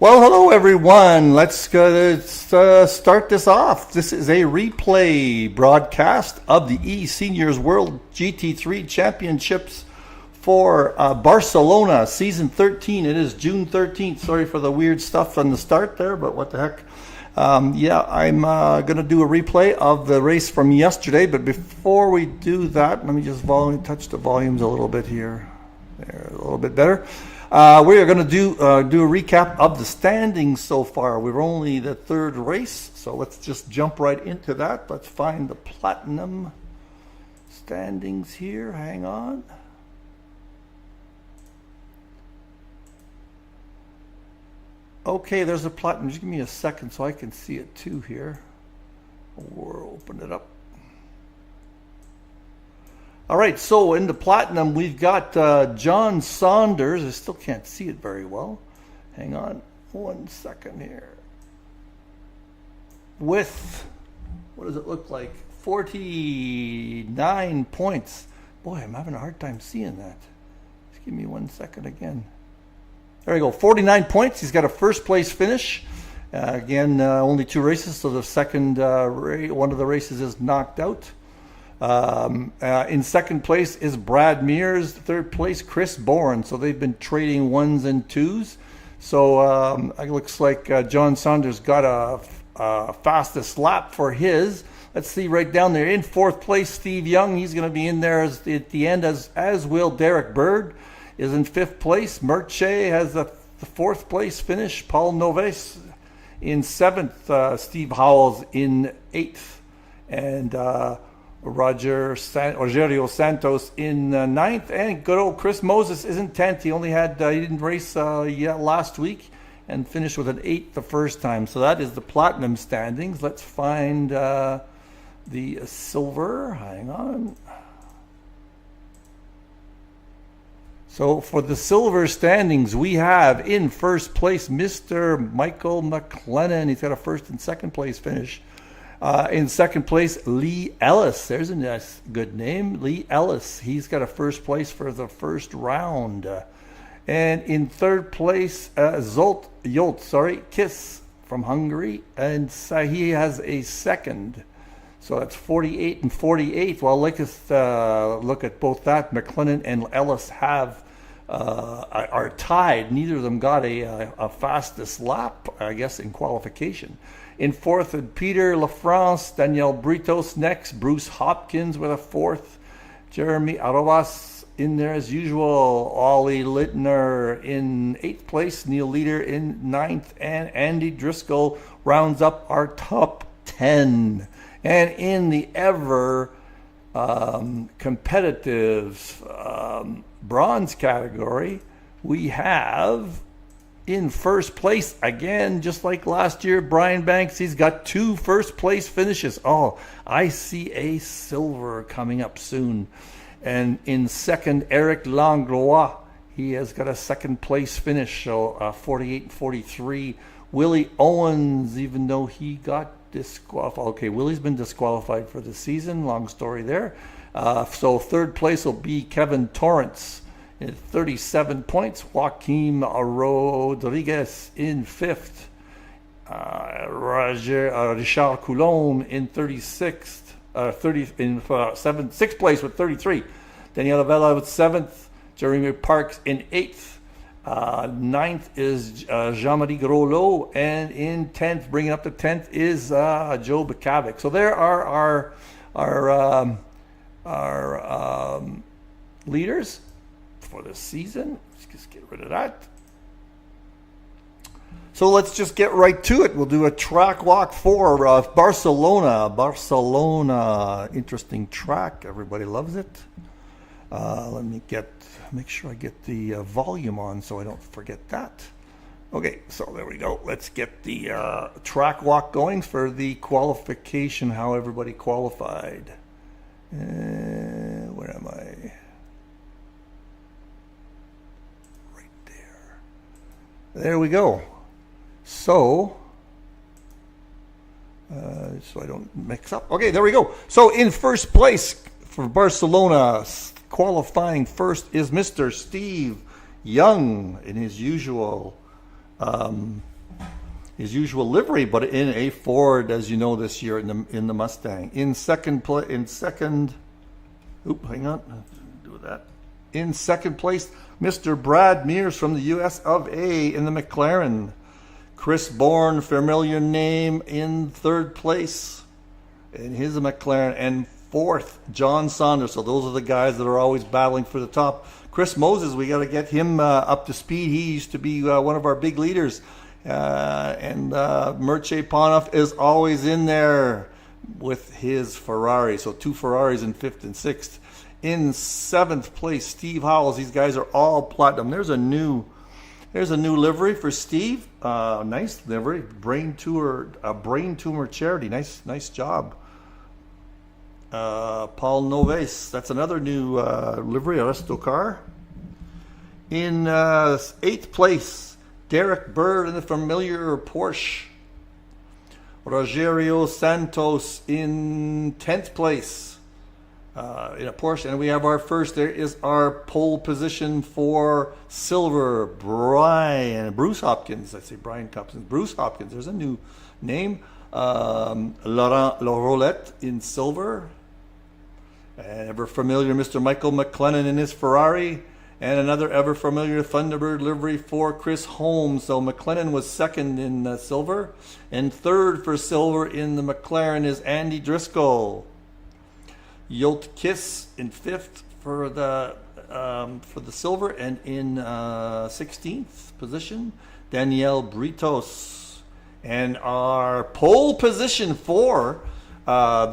Well, hello everyone. Let's start this off. This is a replay broadcast of the eSeniors World GT3 Championships for Barcelona, Season 13. It is June 13th. Sorry for the weird stuff on the start there, but what the heck. I'm going to do a replay of the race from yesterday, but before we do that, let me just touch the volumes a little bit here. There, a little bit better. We are going to do a recap of the standings so far. We're only the third race, so let's just jump right into that. Let's find the platinum standings here. Hang on. Okay, there's a platinum. Just give me a second so I can see it too here. We'll open it up. All right, so in the platinum, we've got John Saunders. I still can't see it very well. Hang on 1 second here. With, what does it look like? 49 points. Boy, I'm having a hard time seeing that. Just give me 1 second again. There we go, 49 points. He's got a first place finish. Again, only 2 races, so the second one of the races is knocked out. In second place is Brad Mears. Third place, Chris Bourne. So they've been trading 1s and 2s. So it looks like John Saunders got a fastest lap for his. Let's see right down there. In fourth place, Steve Young. He's going to be in there at the end, as will Derek Bird is in fifth place. Merche has the fourth place finish. Paul Noves in seventh. Steve Howells in eighth. And Rogerio Santos in ninth, and good old Chris Moses is in 10th. He didn't race yet last week and finished with an 8th the first time. So that is the platinum standings. Let's find the silver. Hang on. So for the silver standings, we have in first place Mr. Michael McLennan. He's got a first and second place finish. In second place, Lee Ellis. There's a nice, good name, Lee Ellis. He's got a first place for the first round. And in third place, Kiss from Hungary. And he has a second. So that's 48 and 48. Well, let's look at both that. McLennan and Ellis are tied. Neither of them got a fastest lap, I guess, in qualification. In fourth, Peter LaFrance, Daniel Britos next, Bruce Hopkins with a fourth, Jeremy Arobas in there as usual, Ollie Littner in eighth place, Neil Leader in ninth, and Andy Driscoll rounds up our top 10. And in the ever competitive bronze category, we have in first place, again, just like last year, Brian Banks. He's got 2 first place finishes. Oh, I see a silver coming up soon. And in second, Eric Langlois. He has got a second place finish, so 48 and 43. Willie Owens, even though he got disqualified. Okay, Willie's been disqualified for the season. Long story there. So third place will be Kevin Torrance. 37 points. Joaquim Rodriguez in fifth. Richard Coulombe in 36th. Sixth place with 33. Daniela Vela with 7th. Jeremy Parks in 8th. Ninth is Jean-Marie Groslo. And in 10th, bringing up to 10th, is Joe Bukavik. So there are our leaders for the season. Let's just get rid of that. So let's just get right to it. We'll do a track walk for Barcelona. Barcelona, interesting track. Everybody loves it. Let me make sure I get the volume on so I don't forget that. Okay, so there we go. Let's get the track walk going for the qualification, how everybody qualified. Where am I? There we go. So I don't mix up. Okay, there we go. So in first place for Barcelona, qualifying first is Mr. Steve Young in his usual his usual livery, but in a Ford, as you know, this year in the Mustang. In second, hang on, do that. In second place, Mr. Brad Mears from the US of A in the McLaren. Chris Bourne, familiar name, in third place in his McLaren. And fourth, John Saunders. So those are the guys that are always battling for the top. Chris Moses, we got to get him up to speed. He used to be one of our big leaders. And Mircea Panov is always in there with his Ferrari. So 2 Ferraris in 5th and 6th. In 7th place, Steve Howells. These guys are all platinum. There's a new livery for Steve. Nice livery. Brain tumor charity. Nice job. Paul Noves. That's another new livery. Resto car. In 8th place, Derek Bird in the familiar Porsche. Rogerio Santos in 10th place in a Porsche. And we have our first, there is our pole position for silver. Bruce Hopkins. I say Brian Hopkins. Bruce Hopkins. There's a new name. Laurent Laurolette in silver. And ever familiar Mr. Michael McLennan in his Ferrari. And another ever familiar Thunderbird livery for Chris Holmes. So McLennan was second in silver. And third for silver in the McLaren is Andy Driscoll. Yolt Kiss in 5th for the silver. And in 16th position, Danielle Britos. And our pole position for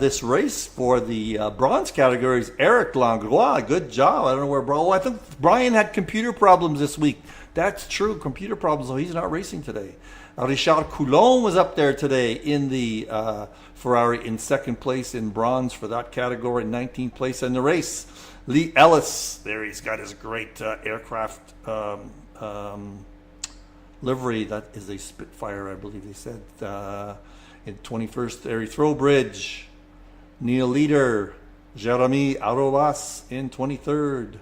this race for the bronze categories, Eric Langlois. Good job. I don't know where I think Brian had computer problems this week. That's true, computer problems, so he's not racing today. Richard Coulon was up there today in the Ferrari in 2nd place in bronze for that category, 19th place in the race. Lee Ellis, there he's got his great aircraft livery. That is a Spitfire, I believe they said. In 21st, Harry Throwbridge. Neil Leader. Jeremy Arobas in 23rd.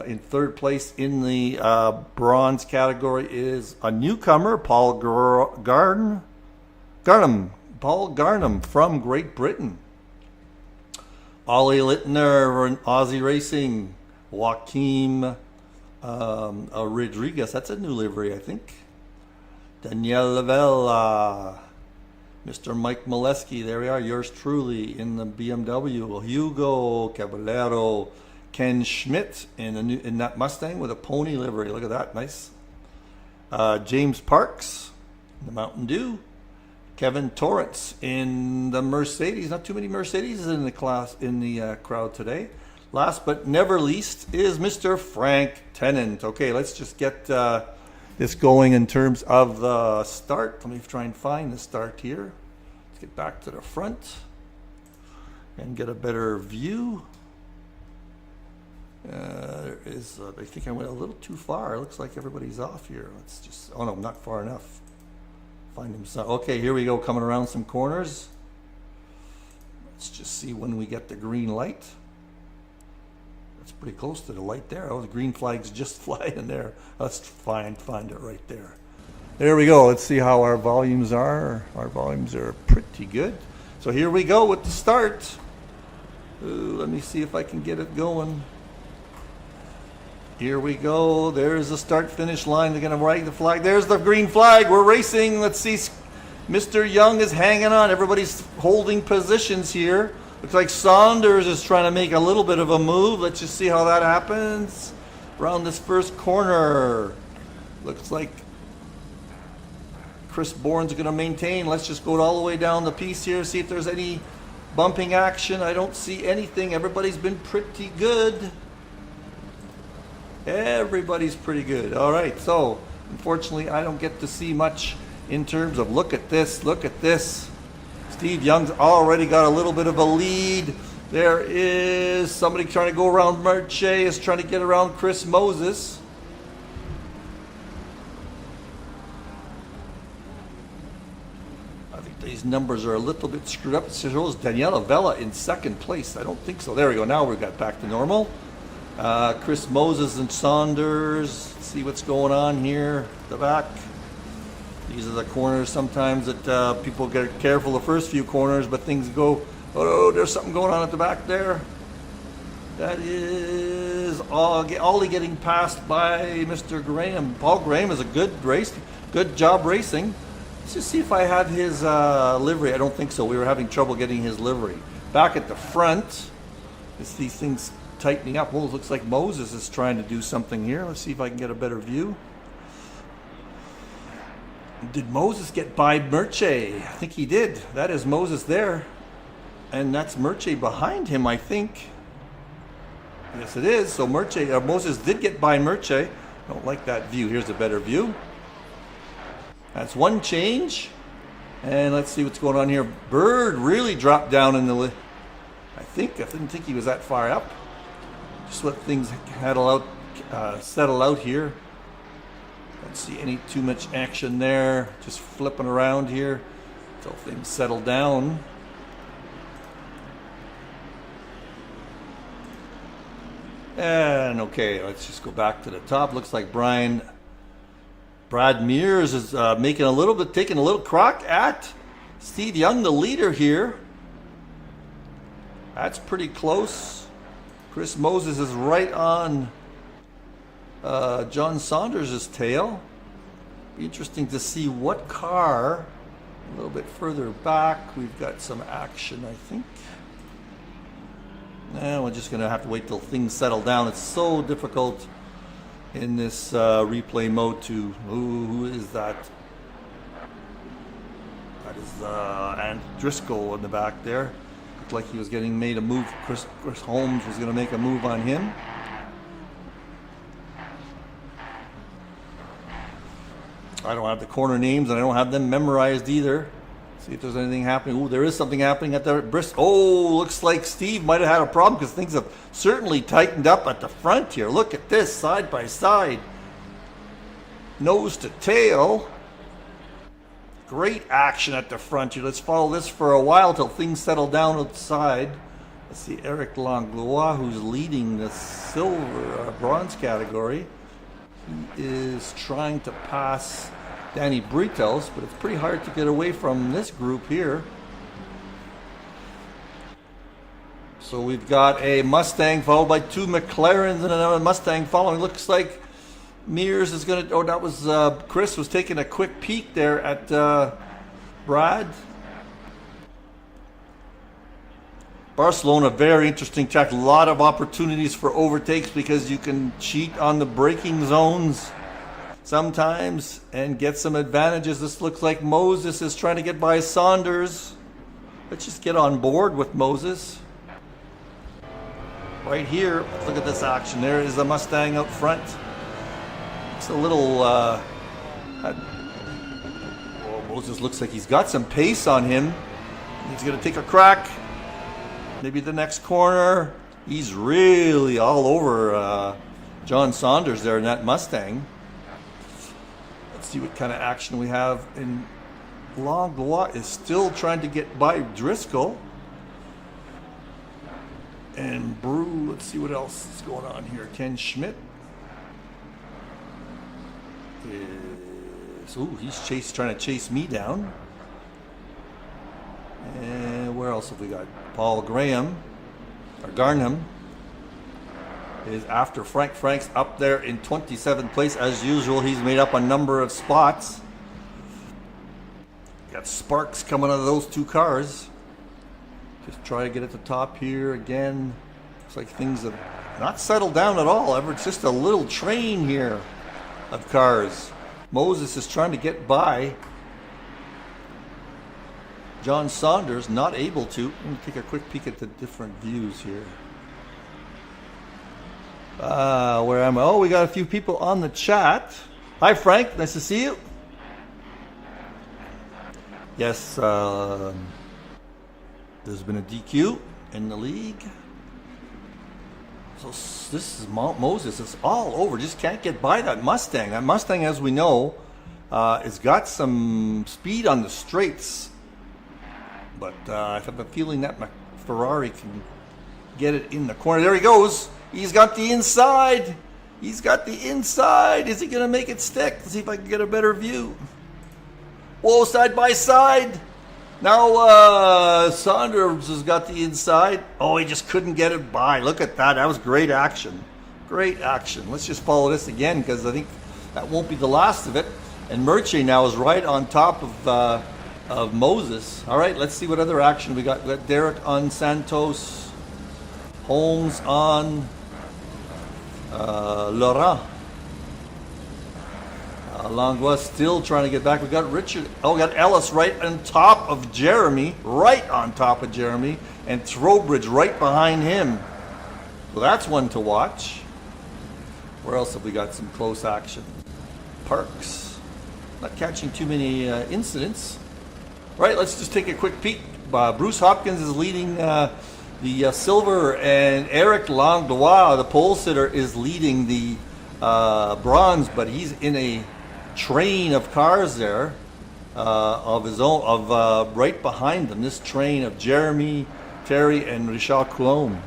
In 3rd place in the bronze category is a newcomer, Paul Garnham. Paul Garnham from Great Britain. Ollie Littner in Aussie Racing. Joaquim Rodriguez. That's a new livery, I think. Danielle Lavelle. Mr. Mike Molesky, there we are, yours truly in the BMW. Hugo Caballero, Ken Schmidt in that Mustang with a pony livery. Look at that, nice. James Parks in the Mountain Dew. Kevin Torrance in the Mercedes. Not too many Mercedes in the crowd today. Last but never least is Mr. Frank Tennant. Okay, let's just get this going in terms of the start. Let me try and find the start here. Let's get back to the front and get a better view. I think I went a little too far. It looks like everybody's off here. Let's just, oh no, not far enough. Find him some. Okay, here we go, coming around some corners. Let's just see when we get the green light. That's pretty close to the light there. Oh, the green flag's just flying there. Let's find it right there. There we go. Let's see how our volumes are. Our volumes are pretty good. So here we go with the start. Let me see if I can get it going. Here we go. There's the start-finish line. They're going to write the flag. There's the green flag. We're racing. Let's see. Mr. Young is hanging on. Everybody's holding positions here. Looks like Saunders is trying to make a little bit of a move. Let's just see how that happens. Around this first corner. Looks like Chris Bourne's going to maintain. Let's just go all the way down the piece here. See if there's any bumping action. I don't see anything. Everybody's been pretty good. Everybody's pretty good. All right. So, unfortunately, I don't get to see much in terms of look at this. Look at this. Steve Young's already got a little bit of a lead. There is somebody trying to go around. Mircea is trying to get around Chris Moses. I think these numbers are a little bit screwed up. It shows Daniela Vella in 2nd place. I don't think so. There we go. Now we've got back to normal. Chris Moses and Saunders. Let's see what's going on here. The back. These are the corners sometimes that people get careful the first few corners, but things go, oh, there's something going on at the back there. That is Ollie getting passed by Mr. Graham. Paul Graham is a good job racing. Let's just see if I have his livery. I don't think so. We were having trouble getting his livery. Back at the front, it's these things tightening up. Well, it looks like Moses is trying to do something here. Let's see if I can get a better view. Did Moses get by Merche? I think he did. That is Moses there. And that's Merche behind him, I think. Yes, it is. So Moses did get by Merche. Don't like that view. Here's a better view. That's one change. And let's see what's going on here. Bird really dropped down in the... I didn't think he was that far up. Just let things settle out here. Don't see any too much action there. Just flipping around here until things settle down. And okay, let's just go back to the top. Looks like Brad Mears is taking a little crack at Steve Young, the leader here. That's pretty close. Chris Moses is right on John Saunders' tail. Be interesting to see what car. A little bit further back, we've got some action, I think. We're just going to have to wait till things settle down. It's so difficult in this replay mode to... Who is that? That is Ant Driscoll in the back there. Looked like he was getting made a move. Chris Holmes was going to make a move on him. I don't have the corner names, and I don't have them memorized either. See if there's anything happening. Oh, there is something happening at the Bristol. Oh, looks like Steve might have had a problem because things have certainly tightened up at the front here. Look at this, side by side. Nose to tail. Great action at the front here. Let's follow this for a while till things settle down outside. Let's see Eric Langlois, who's leading the bronze category. He is trying to pass Danny Britos, but it's pretty hard to get away from this group here. So we've got a Mustang followed by two McLarens and another Mustang following. Looks like Mears is going to... Oh, that was... Chris was taking a quick peek there at Brad. Barcelona, very interesting track. A lot of opportunities for overtakes because you can cheat on the braking zones sometimes and get some advantages. This looks like Moses is trying to get by Saunders. Let's just get on board with Moses. Right here, look at this action. There is a Mustang up front. It's a little... Moses looks like he's got some pace on him. He's going to take a crack. Maybe the next corner. He's really all over John Saunders there in that Mustang. Let's see what kind of action we have. And Langlois is still trying to get by Driscoll. And Brew, let's see what else is going on here. Ken Schmidt is... Ooh, he's trying to chase me down. And where else have we got? Paul Graham, or Garnham, is after Frank. Frank's up there in 27th place. As usual, he's made up a number of spots. Got sparks coming out of those two cars. Just try to get at the top here again. Looks like things have not settled down at all. It's just a little train here of cars. Moses is trying to get by John Saunders, not able to. Let me take a quick peek at the different views here. Where am I? Oh, we got a few people on the chat. Hi, Frank. Nice to see you. Yes, there's been a DQ in the league. So this is Moses. It's all over. Just can't get by that Mustang. That Mustang, as we know, has got some speed on the straights. But I have a feeling that Ferrari can get it in the corner. There he goes. He's got the inside. He's got the inside. Is he going to make it stick? Let's see if I can get a better view. Whoa, side by side. Now Saunders has got the inside. Oh, he just couldn't get it by. Look at that. That was great action. Great action. Let's just follow this again because I think that won't be the last of it. And Murchie now is right on top of Moses. All right, let's see what other action we got. We got Derek on Santos. Holmes on Laurent. Langlois still trying to get back. We got Richard. Oh, we got Ellis right on top of Jeremy. Right on top of Jeremy. And Trowbridge right behind him. Well, that's one to watch. Where else have we got some close action? Parks. Not catching too many incidents. Right, let's just take a quick peek. Bruce Hopkins is leading the silver, and Eric Langlois, the pole sitter, is leading the bronze, but he's in a train of cars there of his own, right behind them. This train of Jeremy, Terry, and Richard Coulombe.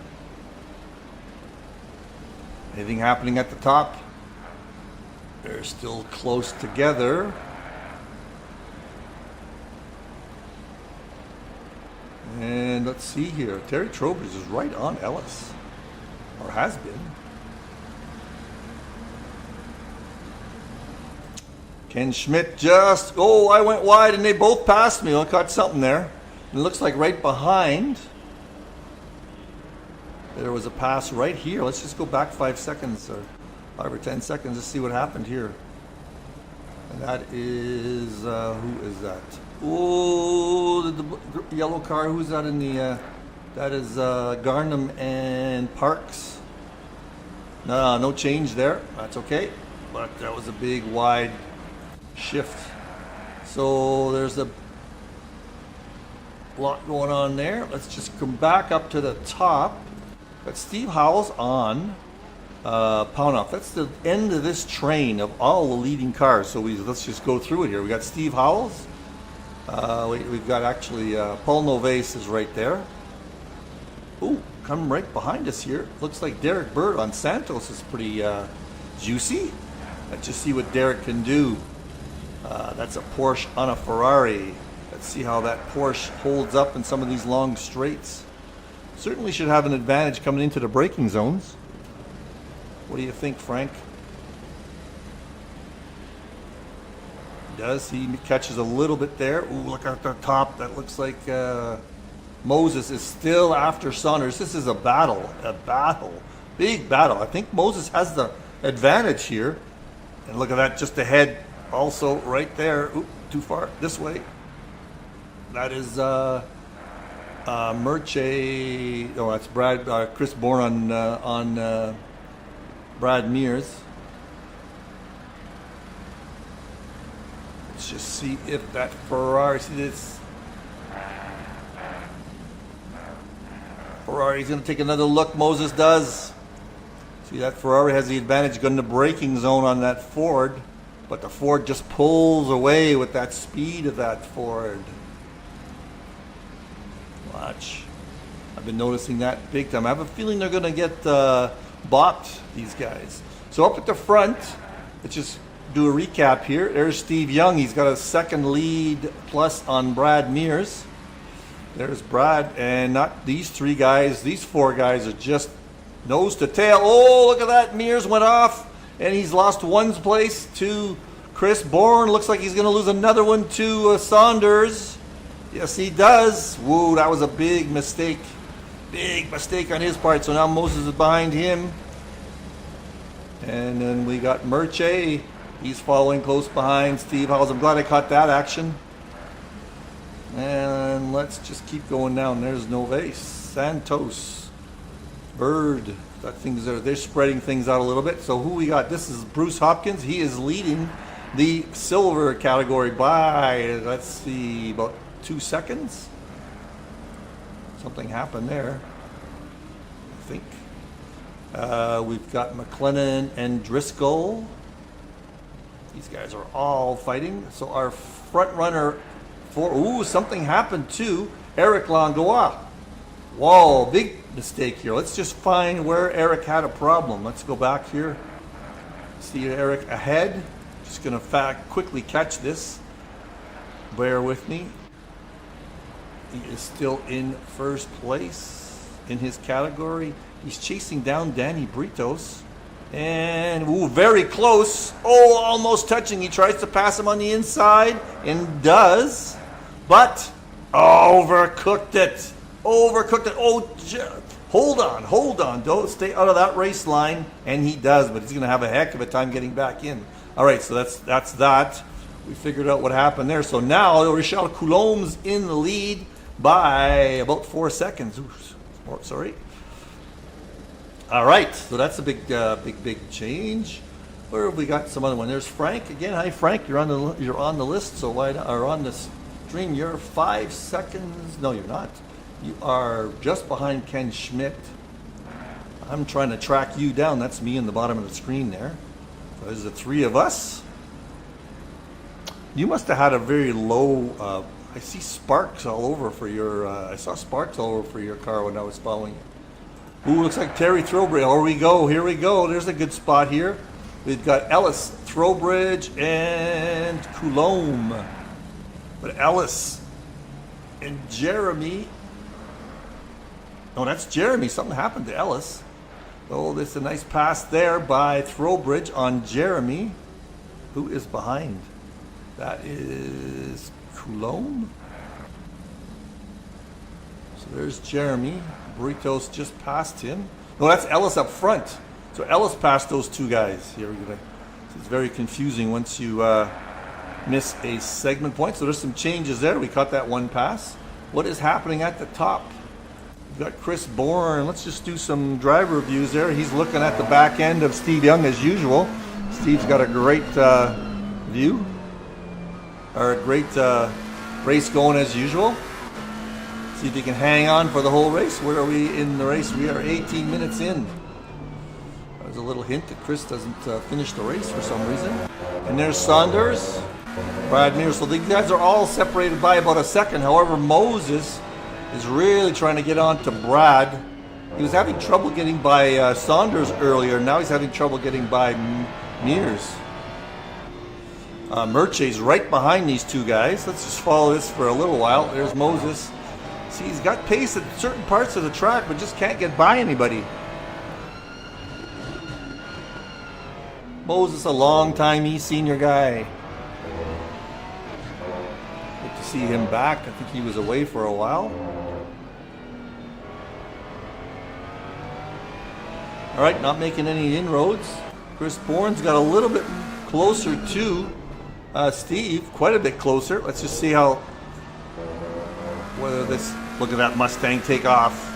Anything happening at the top? They're still close together. And let's see here. Terry Trowbridge is right on Ellis, or has been. Ken Schmidt just, oh, I went wide and they both passed me. I caught something there. And it looks like right behind, there was a pass right here. Let's just go back 5 seconds or 5 or 10 seconds to see what happened here. And that is, who is that? Oh, the yellow car. Who's that in the? That is Garnham and Parks. No change there. That's okay. But that was a big wide shift. So there's a lot going on there. Let's just come back up to the top. Got Steve Howells on Paunoff. That's the end of this train of all the leading cars. So let's just go through it here. We got Steve Howells. We've got actually Paul Novaes is right there. Ooh, coming right behind us here. Looks like Derek Bird on Santos is pretty juicy. Let's just see what Derek can do. That's a Porsche on a Ferrari. Let's see how that Porsche holds up in some of these long straights. Certainly should have an advantage coming into the braking zones. What do you think, Frank? Does he catches a little bit there? Ooh, look at the top. That looks like Moses is still after Saunders. This is a battle, big battle. I think Moses has the advantage here. And look at that, just ahead, also right there. Oop, too far this way. That is Murchie. Oh, that's Brad. Chris Bourne on Brad Mears. Let's just see if that Ferrari. See this. Ferrari's going to take another look. Moses does. See, that Ferrari has the advantage going to the braking zone on that Ford, but the Ford just pulls away with that speed of that Ford. Watch. I've been noticing that big time. I have a feeling they're going to get bopped, these guys. So up at the front, let's just do a recap here. There's Steve Young. He's got a second lead plus on Brad Mears. There's Brad, and not these three guys. These four guys are just nose to tail. Oh, look at that. Mears went off, and he's lost one place to Chris Bourne. Looks like he's going to lose another one to Saunders. Yes, he does. Whoa, that was a big mistake. Big mistake on his part. So now Moses is behind him. And then we got Murchie. He's following close behind Steve Howells. I'm glad I caught that action. And let's just keep going down. There's Novaes, Santos, Bird. They're spreading things out a little bit. So who we got? This is Bruce Hopkins. He is leading the silver category by, let's see, about 2 seconds. Something happened there, I think. We've got McLennan and Driscoll. These guys are all fighting. So our front runner something happened to Eric Langlois. Whoa, big mistake here. Let's just find where Eric had a problem. Let's go back here. See Eric ahead. Just going to quickly catch this. Bear with me. He is still in first place in his category. He's chasing down Danny Britos. And, ooh, very close. Oh, almost touching. He tries to pass him on the inside and does. But, overcooked it. Overcooked it. Oh, hold on. Don't stay out of that race line. And he does, but he's going to have a heck of a time getting back in. All right, so that's that. We figured out what happened there. So now, Richard Coulombe's in the lead by about 4 seconds. Ooh, sorry. All right, so that's a big change. Where have we got some other one? There's Frank again. Hi, Frank. You're on the list. So why or on this stream? You're 5 seconds. No, you're not. You are just behind Ken Schmidt. I'm trying to track you down. That's me in the bottom of the screen there. So there's the three of us. You must have had a very low. I see sparks all over for your. I saw sparks all over for your car when I was following you. Ooh, looks like Terry Throwbridge. Here we go. There's a good spot here. We've got Ellis, Throwbridge, and Coulombe. But Ellis and Jeremy. Oh, that's Jeremy. Something happened to Ellis. Oh, there's a nice pass there by Throwbridge on Jeremy. Who is behind? That is Coulombe. So there's Jeremy. Britos just passed him. No, that's Ellis up front. So Ellis passed those two guys. Here we go. It's very confusing once you miss a segment point. So there's some changes there. We caught that one pass. What is happening at the top? We've got Chris Bourne. Let's just do some driver reviews there. He's looking at the back end of Steve Young as usual. Steve's got a great view. Or a great race going as usual. See if he can hang on for the whole race. Where are we in the race? We are 18 minutes in. There's a little hint that Chris doesn't finish the race for some reason. And there's Saunders, Brad Mears. So these guys are all separated by about a second. However, Moses is really trying to get on to Brad. He was having trouble getting by Saunders earlier. Now he's having trouble getting by Mears. Murchie's right behind these two guys. Let's just follow this for a little while. There's Moses. See, he's got pace at certain parts of the track, but just can't get by anybody. Moses, a long-time eSenior guy. Good to see him back. I think he was away for a while. All right, not making any inroads. Chris Bourne's got a little bit closer to Steve, quite a bit closer. Let's just see whether this. Look at that Mustang take off.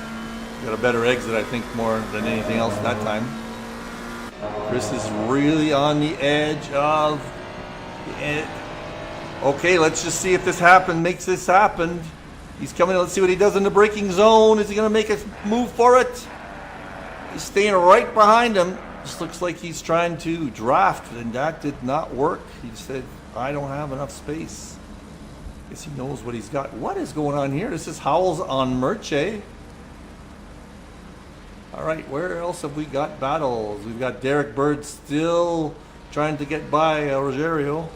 Got a better exit, I think, more than anything else that time. Chris is really on the edge of the end. Okay, let's just see if this makes this happen. He's coming in. Let's see what he does in the braking zone. Is he going to make a move for it? He's staying right behind him. Just looks like he's trying to draft, and that did not work. He said, I don't have enough space. Guess he knows what he's got. What is going on here? This is Howells on Murche. All right, where else have we got battles? We've got Derek Bird still trying to get by Rogerio.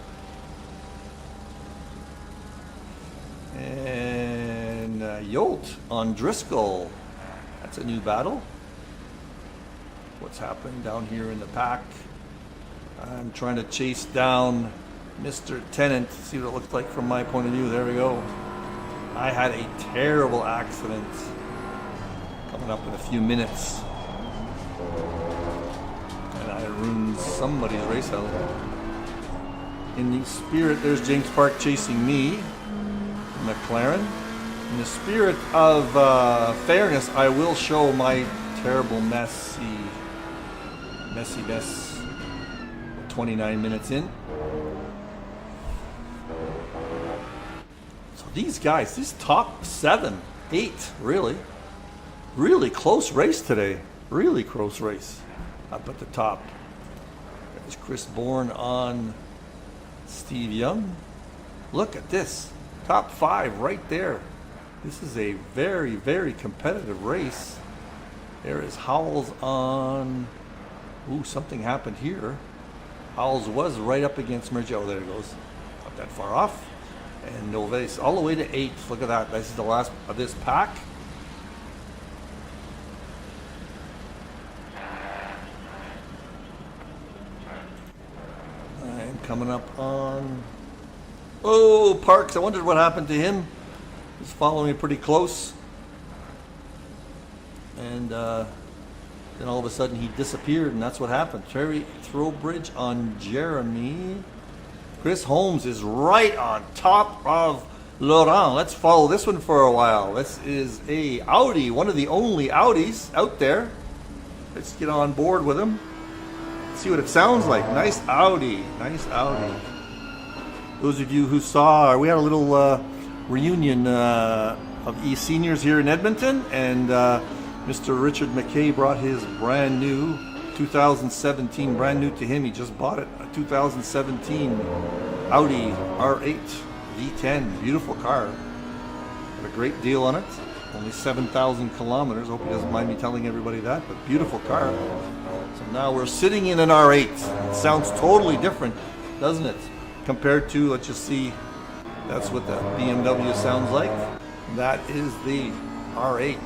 And Yolt on Driscoll. That's a new battle. What's happening down here in the pack? I'm trying to chase down Mr. Tennant, see what it looks like from my point of view. There we go. I had a terrible accident coming up in a few minutes. And I ruined somebody's race out. In the spirit, there's James Park chasing me, McLaren. In the spirit of fairness, I will show my terrible mess. 29 minutes in. So these guys, this top 7, 8, really close race today. Really close race up at the top. There's Chris Bourne on Steve Young. Look at this. Top 5 right there. This is a very competitive race. There is Howells on. Ooh, something happened here. Howells was right up against Murchie. Oh, there it goes. Not that far off. And Noves all the way to 8th. Look at that. This is the last of this pack. And coming up on... Oh, Parks. I wondered what happened to him. He's following me pretty close. And then all of a sudden he disappeared, and that's what happened. Terry Throwbridge on Jeremy. Chris Holmes is right on top of Laurent. Let's follow this one for a while. This is a Audi, one of the only Audis out there. Let's get on board with him. See what it sounds like. Nice Audi. Nice Audi. Those of you who saw, we had a little reunion of eSeniors here in Edmonton, and Mr. Richard McKay brought his brand new 2017, brand new to him. He just bought it, a 2017 Audi R8 V10. Beautiful car. Got a great deal on it. Only 7,000 kilometers. Hope he doesn't mind me telling everybody that, but beautiful car. So now we're sitting in an R8. It sounds totally different, doesn't it? Compared to, let's just see, that's what the BMW sounds like. That is the R8.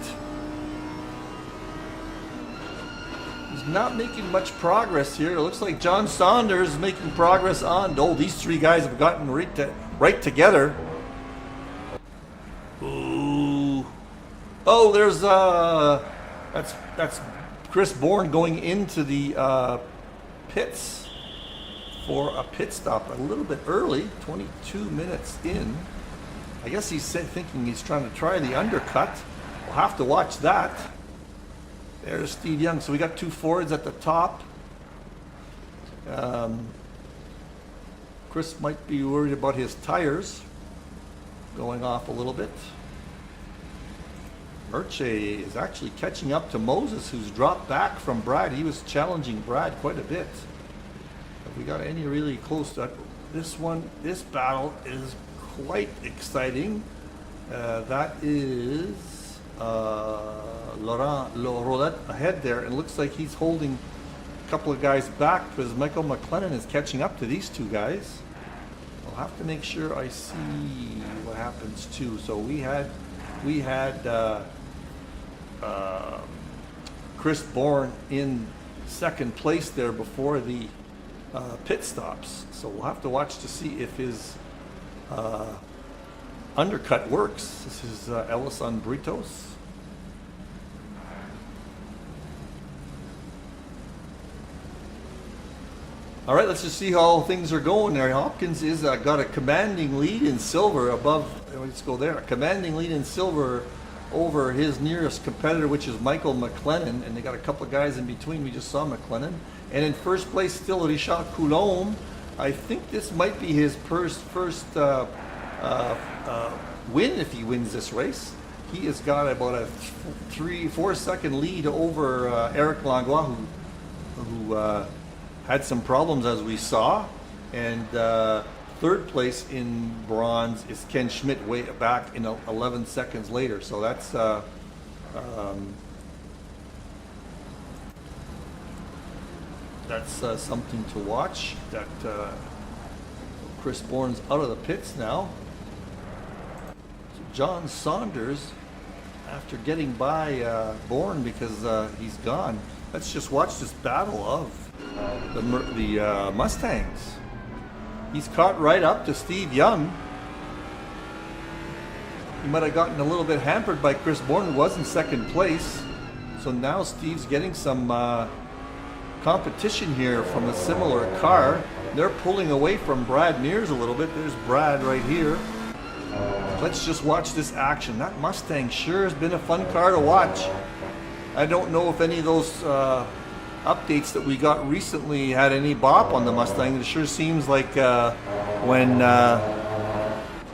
He's not making much progress here. It looks like John Saunders is making progress on. Oh, these three guys have gotten right together. Ooh. Oh, there's that's Chris Bourne going into the pits for a pit stop a little bit early, 22 minutes in. I guess he's thinking he's trying to try the undercut. We'll have to watch that. There's Steve Young. So we got two Fords at the top. Chris might be worried about his tires going off a little bit. Merche is actually catching up to Moses, who's dropped back from Brad. He was challenging Brad quite a bit. Have we got any really close to this one? This battle is quite exciting. That is Laurent Rolette ahead there, and it looks like he's holding a couple of guys back because Michael McLennan is catching up to these two guys. I'll have to make sure I see what happens too. So we had Chris Bourne in second place there before the pit stops. So we'll have to watch to see if his undercut works. This is Ellis on Britos. All right, let's just see how things are going there. Hopkins is got a commanding lead in silver above. Let's go there. A commanding lead in silver over his nearest competitor, which is Michael McLennan, and they got a couple of guys in between. We just saw McLennan, and in first place still Richard Coulombe. I think this might be his first win if he wins this race. He has got about a 3-4 second lead over Eric Langlois, who had some problems as we saw, and third place in bronze is Ken Schmidt way back in 11 seconds later. So that's something to watch. That Chris Bourne's out of the pits now. So John Saunders, after getting by Bourne because he's gone. Let's just watch this battle of the Mustangs. He's caught right up to Steve Young. He might have gotten a little bit hampered by Chris Bourne, who was in second place. So now Steve's getting some competition here from a similar car. They're pulling away from Brad Mears a little bit. There's Brad right here. Let's just watch this action. That Mustang sure has been a fun car to watch. I don't know if any of those updates that we got recently had any bop on the Mustang. It sure seems like when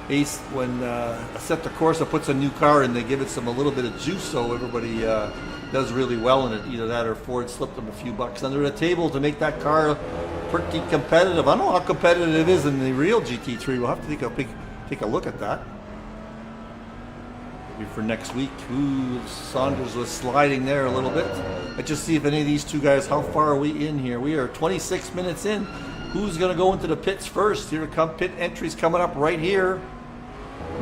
Assetto Corsa puts a new car in, they give it a little bit of juice, so everybody does really well in it. Either that or Ford slipped them a few bucks under the table to make that car pretty competitive. I don't know how competitive it is in the real GT3. We'll have to take a look at that. Maybe for next week. Ooh, Saunders was sliding there a little bit. Let's just see if any of these two guys, how far are we in here? We are 26 minutes in. Who's going to go into the pits first? Here come pit entries coming up right here.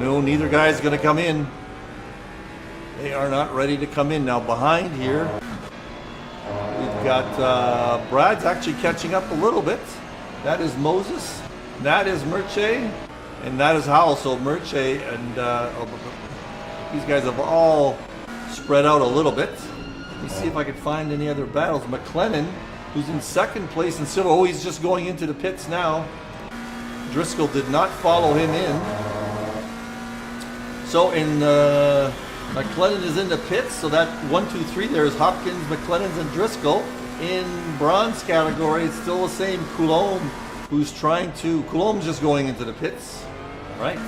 No, neither guy's going to come in. They are not ready to come in. Now behind here, we've got Brad's actually catching up a little bit. That is Moses. That is Merche. And that is Howell. So Merche and these guys have all spread out a little bit. Let me see if I can find any other battles. McLennan, who's in second place in silver. Oh, he's just going into the pits now. Driscoll did not follow him in. So in McLennan is in the pits. So that 1, 2, 3 there is Hopkins, McLennan's, and Driscoll. In bronze category, it's still the same. Coulomb, who's trying to. Coulomb's just going into the pits. All right.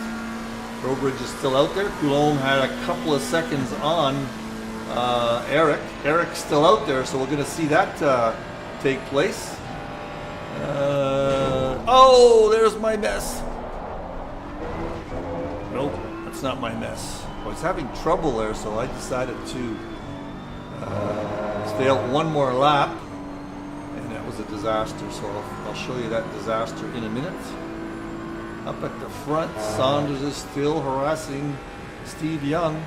Trowbridge is still out there. Coulomb had a couple of seconds on Eric. Eric's still out there, so we're going to see that take place. Oh, there's my mess. Nope, that's not my mess. I was having trouble there, so I decided to stay out one more lap, and that was a disaster. So I'll show you that disaster in a minute. Up at the front, Saunders is still harassing Steve Young.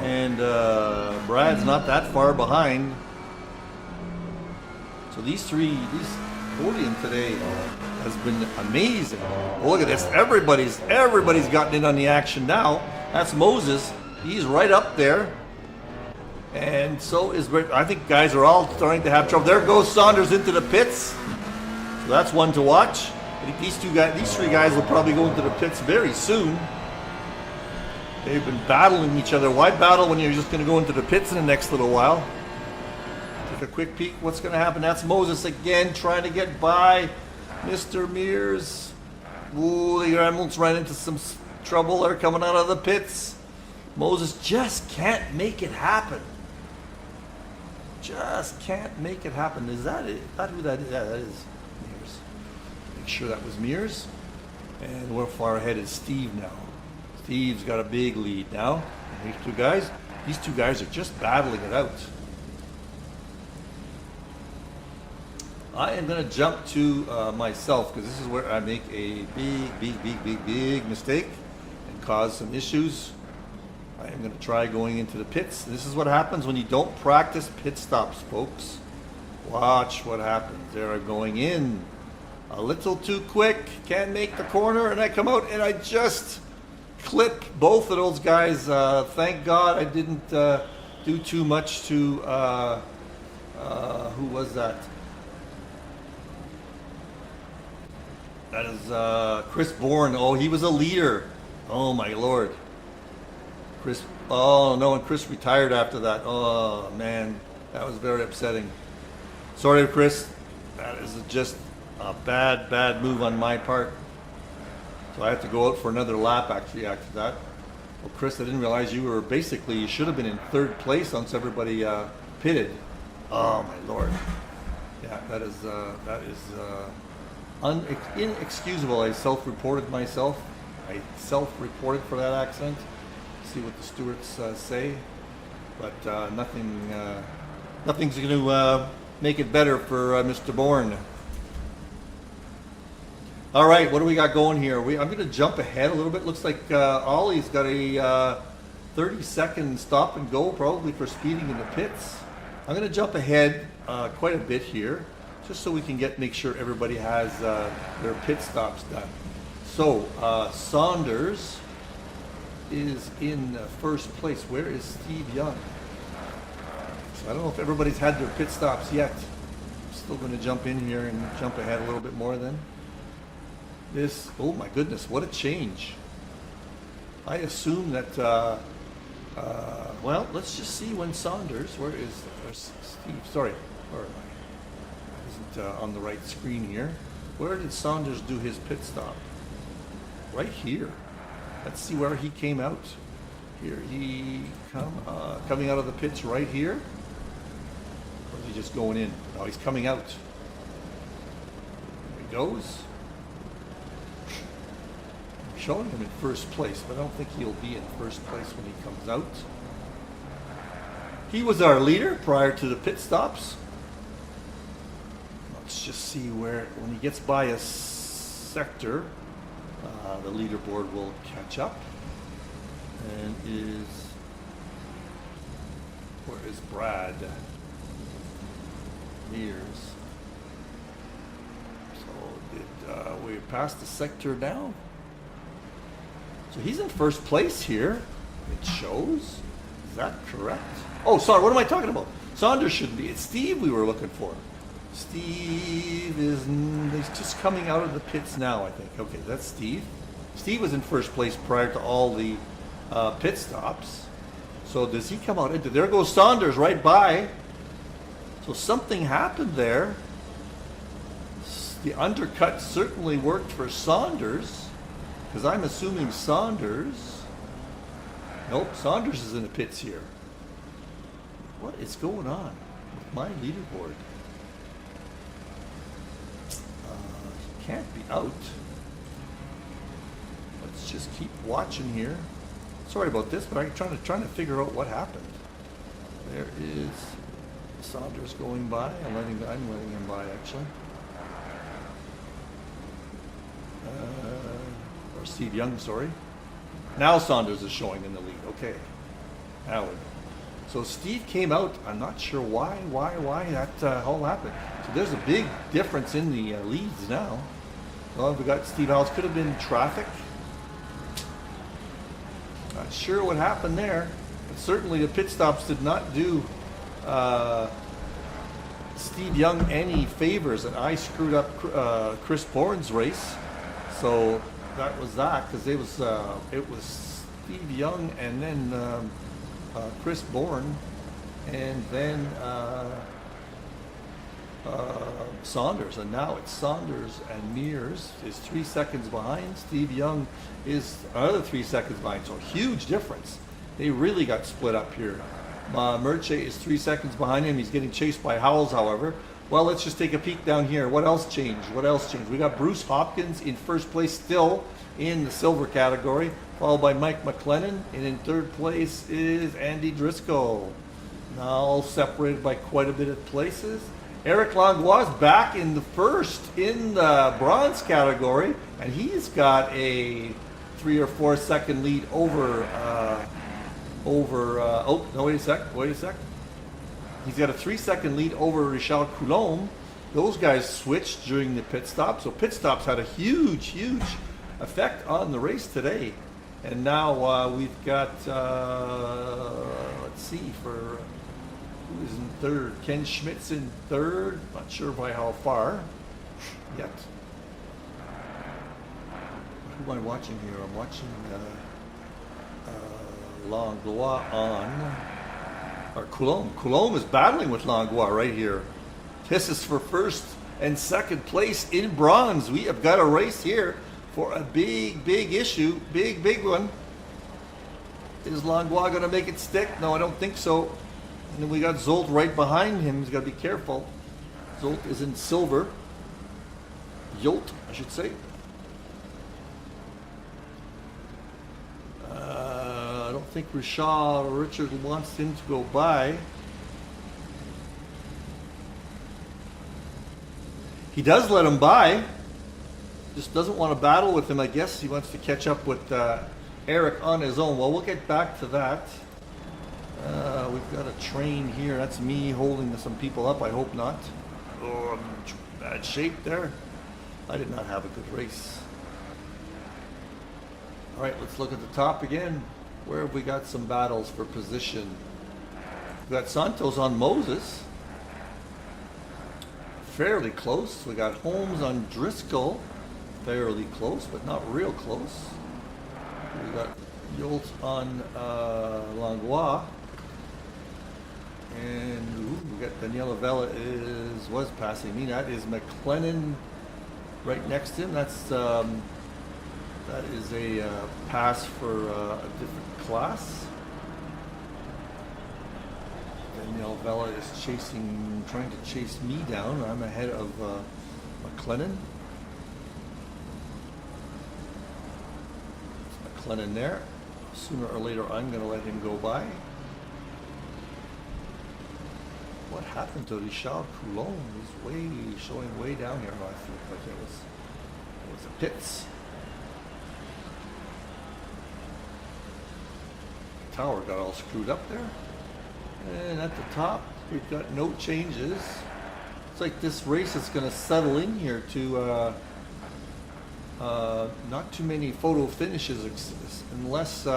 And Brad's not that far behind. So this podium today has been amazing. Oh, look at this. Everybody's gotten in on the action now. That's Moses. He's right up there. And so is, I think guys are all starting to have trouble. There goes Saunders into the pits. So that's one to watch. I think these three guys will probably go into the pits very soon. They've been battling each other. Why battle when you're just going to go into the pits in the next little while? Take a quick peek. What's going to happen? That's Moses again trying to get by Mr. Mears. Ooh, the ambulance ran into some trouble. They're coming out of the pits. Moses just can't make it happen. Just can't make it happen. Is that it? Is that who that is? Yeah, that is Mears. Make sure that was Mears. And we're far ahead is Steve now. Steve's got a big lead now. And these two guys are just battling it out. I am going to jump to myself because this is where I make a big mistake and cause some issues. I am going to try going into the pits. This is what happens when you don't practice pit stops, folks. Watch what happens. There I'm going in a little too quick. Can't make the corner, and I come out and I just clip both of those guys. Thank God I didn't do too much to, who was that? That is Chris Bourne. Oh, he was a leader. Oh my Lord. Chris, oh no, and Chris retired after that. Oh man, that was very upsetting. Sorry, Chris. That is just a bad move on my part. So I have to go out for another lap actually after that. Well, Chris, I didn't realize you should have been in third place once everybody pitted. Oh my Lord. Yeah, that is inexcusable. I self-reported myself. I self-reported for that accident. See what the stewards say, but nothing's going to make it better for Mr. Bourne. All right, what do we got going here? I'm going to jump ahead a little bit. Looks like Ollie's got a 30-second stop and go, probably for speeding in the pits. I'm going to jump ahead quite a bit here, just so we can make sure everybody has their pit stops done. So Saunders is in first place. Where is Steve Young? So I don't know if everybody's had their pit stops yet. I'm still going to jump in here and jump ahead a little bit more then. Oh my goodness, what a change. I assume that, well, let's just see when Saunders, where's Steve? Sorry, where am I? Isn't on the right screen here. Where did Saunders do his pit stop? Right here. Let's see where he came out. Here he coming out of the pits right here. Or is he just going in? No, he's coming out. There he goes. I'm showing him in first place, but I don't think he'll be in first place when he comes out. He was our leader prior to the pit stops. Let's just see where, when he gets by a sector, the leaderboard will catch up. And where is Brad? Years. So did we passed the sector now? So he's in first place here. It shows. Is that correct? Oh, sorry. What am I talking about? Saunders should be. It's Steve we were looking for. Steve he's just coming out of the pits now, I think. Okay, that's Steve. Steve was in first place prior to all the pit stops. So does he come out into? There goes Saunders right by. So something happened there. The undercut certainly worked for Saunders, because I'm assuming Saunders. Nope, Saunders is in the pits here. What is going on with my leaderboard? He can't be out. Let's just keep watching here. Sorry about this, but I'm trying to figure out what happened. There is Saunders going by. I'm letting him by actually. Or Steve Young, sorry. Now Saunders is showing in the lead. Okay. Now we go. So Steve came out. I'm not sure why that all happened. So there's a big difference in the leads now. Well, we got Steve Howells. Could have been traffic. Not sure what happened there. But certainly the pit stops did not do Steve Young any favors, and I screwed up Chris Bourne's race. So that was that, because it was Steve Young and then Chris Bourne, and then Saunders, and now it's Saunders and Mears is 3 seconds behind. Steve Young is another 3 seconds behind. So huge difference. They really got split up here. Merche is 3 seconds behind him. He's getting chased by Howells, however. Well, let's just take a peek down here. What else changed? We got Bruce Hopkins in first place still in the silver category, followed by Mike McLennan, and in third place is Andy Driscoll. Now separated by quite a bit of places. Eric Langlois back in the first in the bronze category, and he's got a 3 or 4 second lead over oh no, wait a sec. He's got a 3 second lead over Richard Coulombe. Those guys switched during the pit stop. So pit stops had a huge effect on the race today. And now we've got, let's see, for who is in third? Ken Schmidt's in third. Not sure by how far yet. Who am I watching here? I'm watching Langlois on... or Coulombe. Coulombe is battling with Langlois right here. This is for first and second place in bronze. We have got a race here for a big issue. Big one. Is Langlois going to make it stick? No, I don't think so. And then we got Zolt right behind him. He's got to be careful. Zolt is in silver. Yolt, I should say. I don't think Richard wants him to go by. He does let him by. Just doesn't want to battle with him, I guess. He wants to catch up with Eric on his own. Well, we'll get back to that. We've got a train here. That's me holding some people up. I hope not. Oh, I'm in bad shape there. I did not have a good race. All right, let's look at the top again. Where have we got some battles for position? We've got Santos on Moses. Fairly close. We got Holmes on Driscoll. Fairly close, but not real close. We got Yolt on Langlois. And we got Daniela Vella was passing me. That is McLennan right next to him. That is a pass for a different class. Danielle Vella is trying to chase me down. I'm ahead of McLennan. It's McLennan there. Sooner or later, I'm going to let him go by. What happened to Richard Coulomb? He's showing way down here. No, I feel like it was the pits. Tower got all screwed up there. And at the top, we've got no changes. It's like this race is going to settle in here to not too many photo finishes unless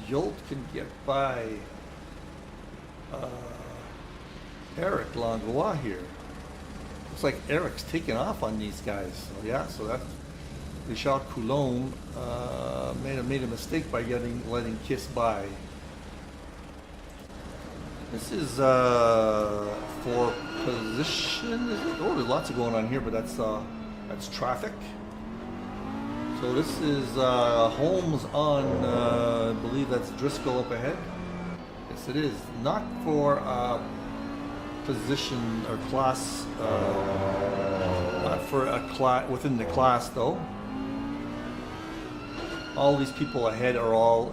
Yolt can get by Eric Langlois here. Looks like Eric's taking off on these guys. So yeah, so that's Richard Coulomb made a mistake by letting Kiss by. This is for position. Is it? Oh, there's lots of going on here, but that's traffic. So this is Holmes on. I believe that's Driscoll up ahead. Yes, it is. Not for position or class. Not for a class within the class though. All these people ahead are all.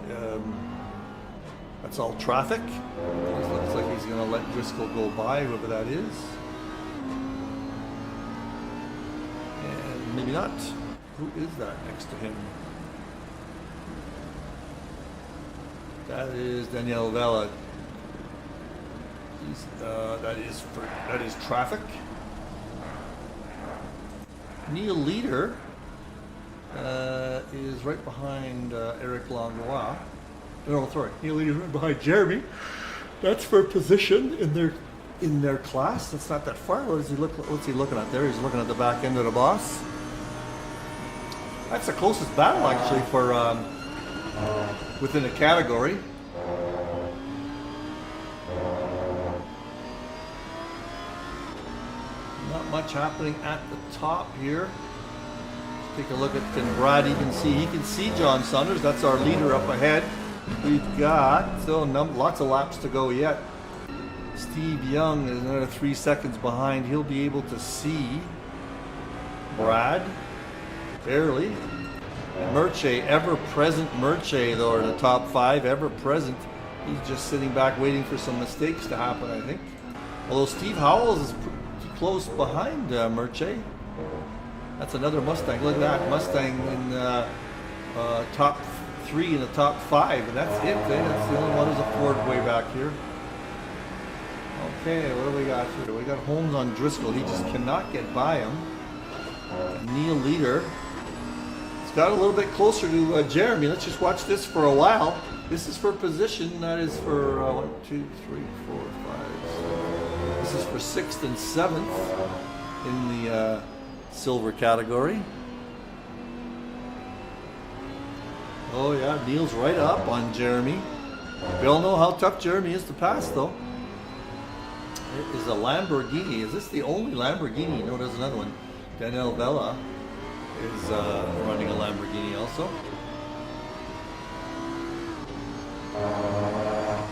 That's all traffic. It looks like he's going to let Driscoll go by, whoever that is. And maybe not. Who is that next to him? That is Daniel Vela. That is traffic. Neil Leader is right behind Eric Langlois. No, sorry, Neil Leader is right behind Jeremy. That's for position in their class. That's not that far. What's he looking at there? He's looking at the back end of the boss. That's the closest battle actually for within a category. Not much happening at the top here. Take a look at, can Brad even see? He can see John Saunders. That's our leader up ahead. We've got lots of laps to go yet. Steve Young is another 3 seconds behind. He'll be able to see Brad, barely. Murche, ever-present Murche, though, in the top 5, ever-present. He's just sitting back waiting for some mistakes to happen, I think. Although Steve Howells is close behind Murche. That's another Mustang. Look at that, Mustang in top 3 in the top 5, and that's it. That's the only one who's a Ford way back here. Okay, what do we got here? We got Holmes on Driscoll. He just cannot get by him. Neil Leader. It's got a little bit closer to Jeremy. Let's just watch this for a while. This is for position. That is for 1, 2, 3, 4, 5. 6. This is for 6th and 7th in the silver category. Oh yeah, Neil's right up on Jeremy. We all know how tough Jeremy is to pass though. It is a Lamborghini. Is this the only Lamborghini? No, there's another one. Daniel Vela is running a Lamborghini also.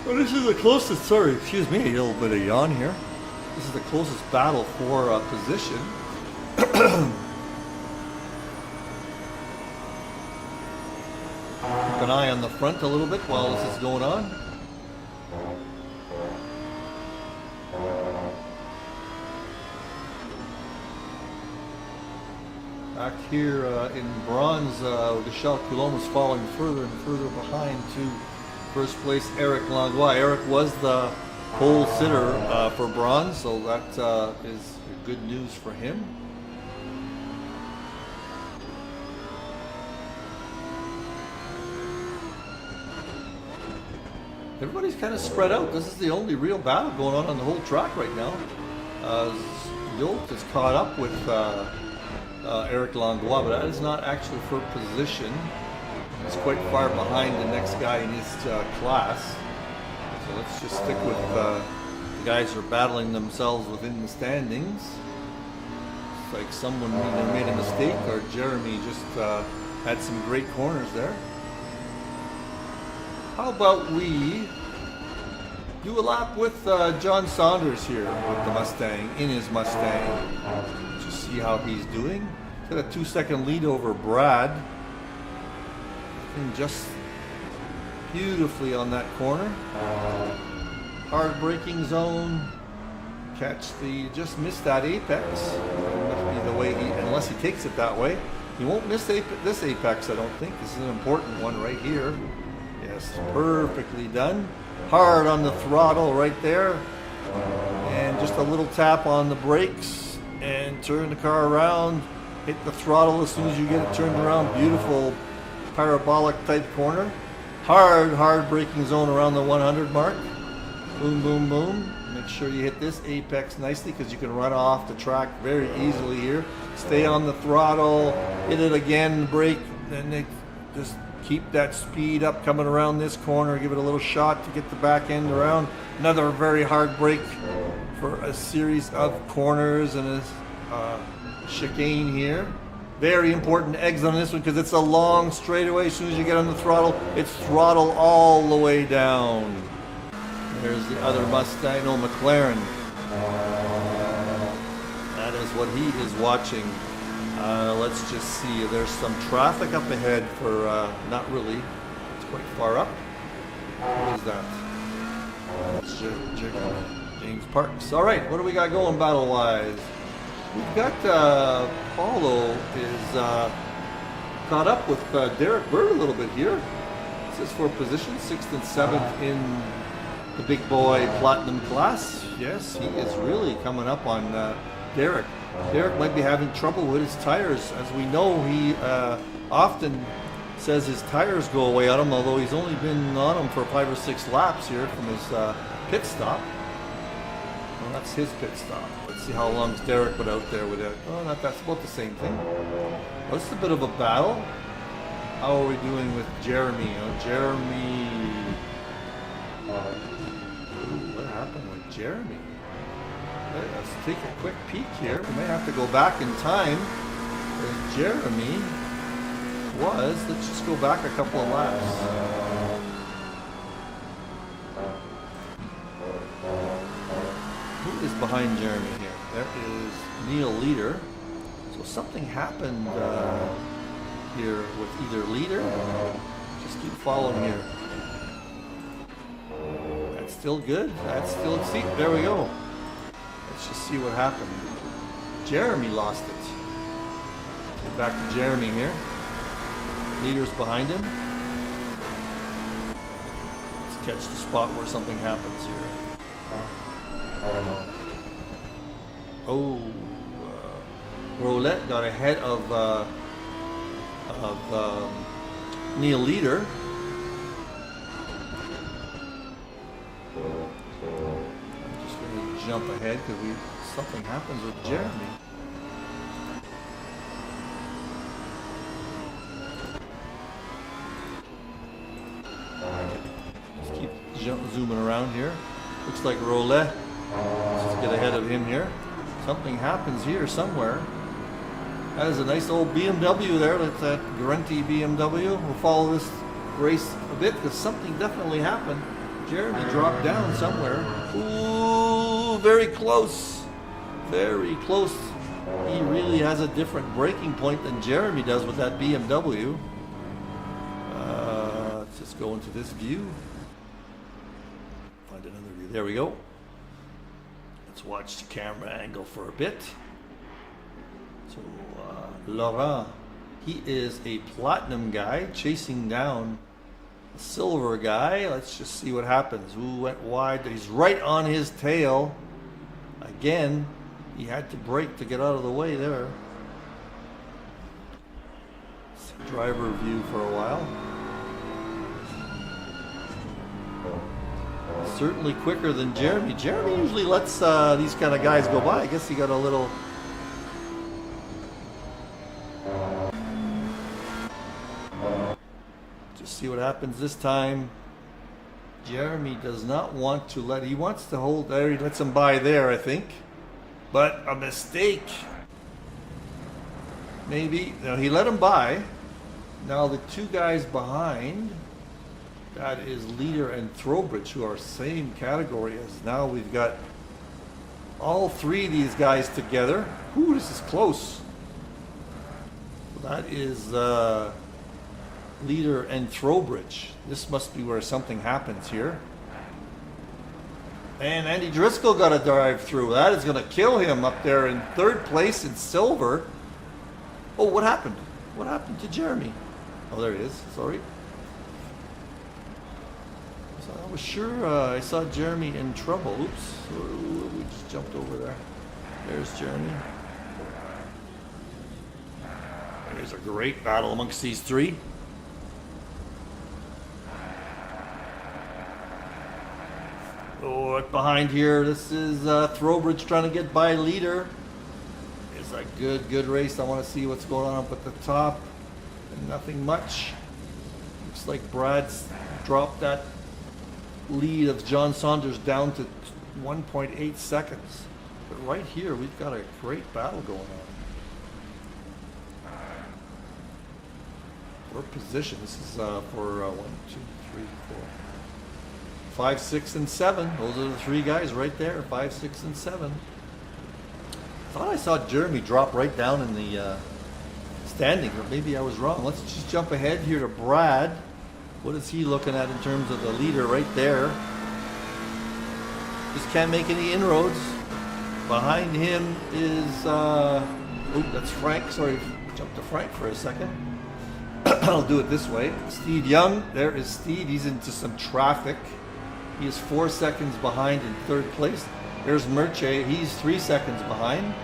Oh, this is the closest, sorry, excuse me, a little bit of yawn here. This is the closest battle for position. Keep an eye on the front a little bit while this is going on. Back here in bronze, Richard Coulomb is falling further and further behind to first place Eric Langlois. Eric was the pole sitter for bronze, so that is good news for him. Everybody's kind of spread out. This is the only real battle going on the whole track right now. Yolt is caught up with Eric Langlois, but that is not actually for position. He's quite far behind the next guy in his class. So let's just stick with the guys who are battling themselves within the standings. It's like someone either made a mistake or Jeremy just had some great corners there. How about we do a lap with John Saunders here with the Mustang, in his Mustang. Just see how he's doing. He's got a 2-second lead over Brad. And just beautifully on that corner. hard braking zone. Catch the, just missed that apex. That must be the way he, unless he takes it that way. He won't miss this apex, I don't think. This is an important one right here. Yes, perfectly done. Hard on the throttle right there. And just a little tap on the brakes and turn the car around. Hit the throttle as soon as you get it turned around. Beautiful parabolic type corner. Hard braking zone around the 100 mark. Boom, boom, boom. Make sure you hit this apex nicely because you can run off the track very easily here. Stay on the throttle, hit it again, brake, and they just keep that speed up coming around this corner. Give it a little shot to get the back end around. Another very hard brake for a series of corners and a chicane here. Very important exit on this one because it's a long straightaway. As soon as you get on the throttle, it's throttle all the way down. There's the other Mustang, no, McLaren. That is what he is watching. Let's just see. There's some traffic up ahead for, not really. It's quite far up. What is that? That's James Parks. All right, what do we got going battle-wise? We've got Paulo is caught up with Derek Bird a little bit here. This is for position 6th and 7th in the big boy platinum class. Yes, he is really coming up on Derek. Derek might be having trouble with his tires. As we know, he often says his tires go away on him, although he's only been on them for 5 or 6 laps here from his pit stop. Well, that's his pit stop. Let's see how long's Derek put out there with it. Oh, that's about the same thing. Well, this is a bit of a battle. How are we doing with Jeremy? Oh, Jeremy. What happened with Jeremy? Let's take a quick peek here. We may have to go back in time. Where Jeremy was. Let's just go back a couple of laps. Who is behind Jeremy here? There is Neil Leader. So something happened here with either Leader. Just keep following here. That's still good. That's still, see, there we go. Let's just see what happened. Jeremy lost it. Get back to Jeremy here. Leader's behind him. Let's catch the spot where something happens here. Oh, Roulette got ahead of Neil Leader. I'm just going to jump ahead because something happens with Jeremy. Just keep zooming around here. Looks like Roulette. Let's just get ahead of him here. Something happens here somewhere. That is a nice old BMW there. That's that grunty BMW. We'll follow this race a bit because something definitely happened. Jeremy dropped down somewhere. Ooh, very close. Very close. He really has a different braking point than Jeremy does with that BMW. Let's just go into this view. Find another view. There we go. Let's watch the camera angle for a bit. So, Laurent, he is a platinum guy chasing down a silver guy. Let's just see what happens. Ooh, went wide. He's right on his tail. Again, he had to brake to get out of the way there. Driver view for a while. Certainly quicker than Jeremy. Jeremy usually lets these kind of guys go by. I guess he got a little... Just see what happens this time. Jeremy does not want to let... He wants to hold there. He lets him by there, I think. But a mistake. Maybe. No, he let him by. Now the two guys behind... That is Leader and Throwbridge, who are same category as now. We've got all three of these guys together. Ooh, this is close. That is Leader and Throwbridge. This must be where something happens here. And Andy Driscoll got a drive through. That is going to kill him up there in third place in silver. Oh, what happened? What happened to Jeremy? Oh, there he is. Sorry. So I was sure I saw Jeremy in trouble. Oops. We just jumped over there. There's Jeremy. There's a great battle amongst these three. Oh, right behind here, this is Throwbridge trying to get by leader. It's a good race. I want to see what's going on up at the top. And nothing much. Looks like Brad's dropped that lead of John Saunders down to 1.8 seconds. But right here, we've got a great battle going on. For position, this is for 1, 2, 3, 4. 5, 6, and 7. Those are the three guys right there. 5, 6, and 7. Thought I saw Jeremy drop right down in the standing, but maybe I was wrong. Let's just jump ahead here to Brad. What is he looking at in terms of the leader right there? Just can't make any inroads. Behind him is that's Frank. Sorry, jump to Frank for a second. I'll do it this way. Steve Young. There is Steve. He's into some traffic. He is 4 seconds behind in third place. There's Murche. He's 3 seconds behind.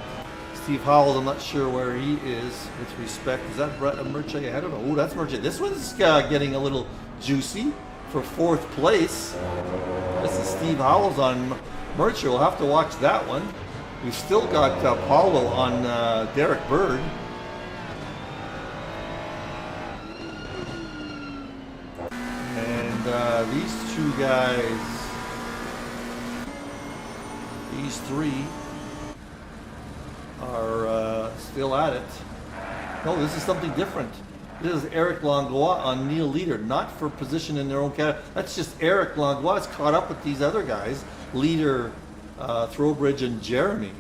Steve Howell, I'm not sure where he is with respect. Is that Murche ahead of him? Oh, that's Murche. This one's getting a little juicy for fourth place. This is Steve Howell's on Murche. We'll have to watch that one. We've still got Paulo on Derek Bird. And these two guys, these three, are still at it. No, this is something different. This is Eric Langlois on Neil Leader, not for position in their own category. That's just Eric Langlois is caught up with these other guys, Leader, Throwbridge, and Jeremy.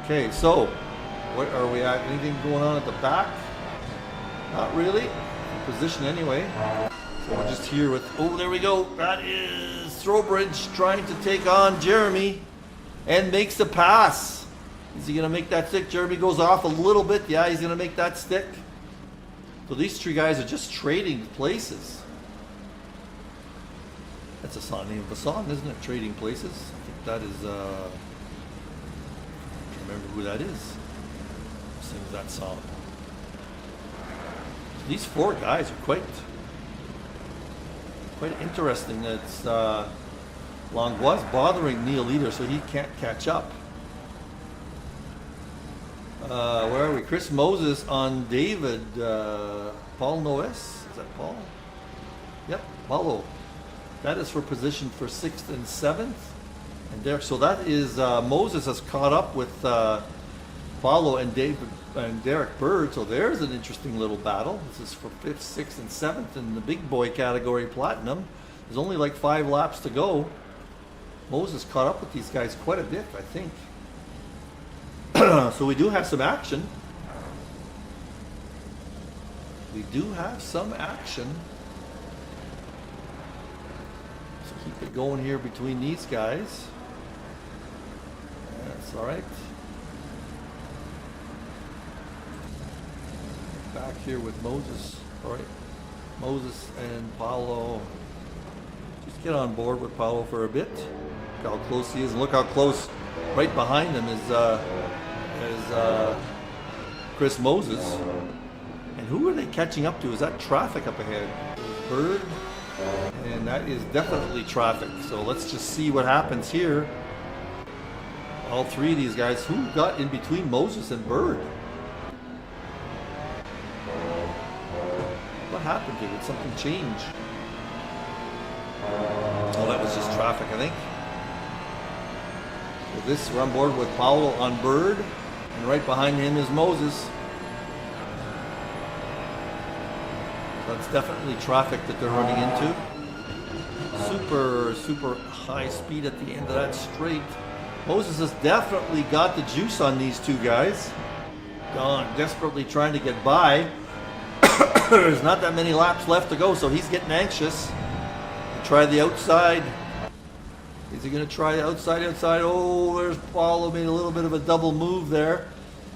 Okay, so what are we at? Anything going on at the back? Not really. Position anyway. So we're just here with, oh, there we go. That is Throwbridge trying to take on Jeremy and makes the pass. Is he going to make that stick? Jeremy goes off a little bit. Yeah, he's going to make that stick. So these three guys are just trading places. That's a song, name of a song, isn't it? Trading Places. I think that is, I can't remember who that is. Who sings that song? These four guys are quite interesting. It's Langlois bothering Neil Leader, so he can't catch up. Where are we? Chris Moses on David. Paul Noes. Is that Paul? Yep, Paulo. That is for position for 6th and 7th. And there, so that is Moses has caught up with Paulo and David and Derek Bird. So there's an interesting little battle. This is for 5th, 6th, and 7th in the big boy category platinum. There's only like 5 laps to go. Moses caught up with these guys quite a bit, I think. So we do have some action. We do have some action. So keep it going here between these guys. That's all right. Back here with Moses. All right. Moses and Paulo. Just get on board with Paulo for a bit. Look how close he is. And look how close right behind him is Chris Moses. And who are they catching up to? Is that traffic up ahead? Bird. And that is definitely traffic. So let's just see what happens here. All three of these guys. Who got in between Moses and Bird? What happened here? Did something change? Oh, that was just traffic, I think. So this, we're on board with Paulo on Bird. And right behind him is Moses. So that's definitely traffic that they're running into. Super high speed at the end of that straight. Moses has definitely got the juice on these two guys. Gone desperately trying to get by. There's not that many laps left to go, so he's getting anxious. Try the outside he going to try outside? Oh, there's Paulo, made a little bit of a double move there.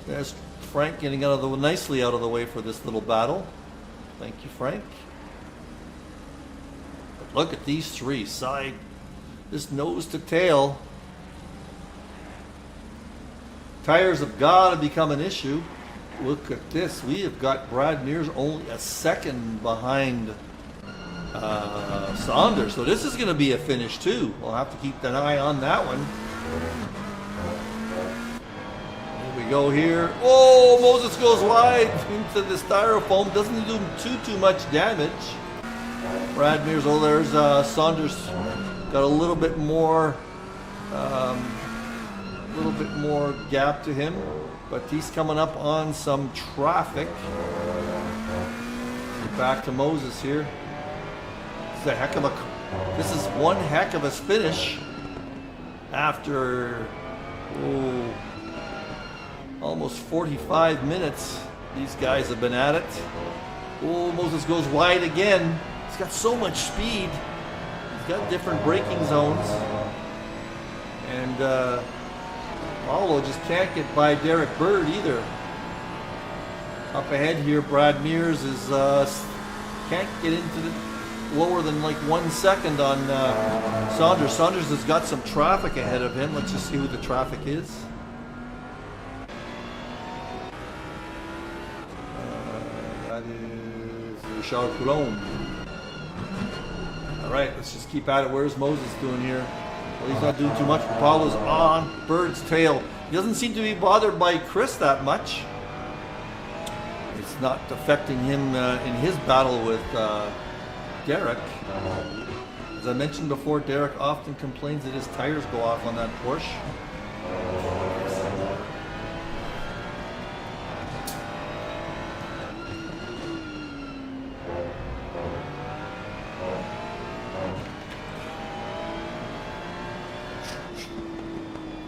There's Frank getting nicely out of the way for this little battle. Thank you, Frank. But look at these three, this nose to tail. Tires have got to become an issue. Look at this. We have got Brad Mears only a second behind Saunders. So this is going to be a finish too. We'll have to keep an eye on that one. Here we go here. Oh, Moses goes wide into the styrofoam. Doesn't do too much damage. Brad Mears, oh, there's Saunders. Got a little bit more gap to him, but he's coming up on some traffic. Back to Moses here. This is one heck of a finish after almost 45 minutes. These guys have been at it. Oh, Moses goes wide again. He's got so much speed. He's got different braking zones. And Paulo just can't get by Derek Bird either. Up ahead here, Brad Mears is can't get into the lower than like 1 second on Saunders. Saunders has got some traffic ahead of him. Let's just see who the traffic is. That is Richard Coulomb. All right, let's just keep at it. Where's Moses doing here? Well, he's not doing too much. Paulo's on Bird's tail. He doesn't seem to be bothered by Chris that much. It's not affecting him in his battle with Derek. As I mentioned before, Derek often complains that his tires go off on that Porsche.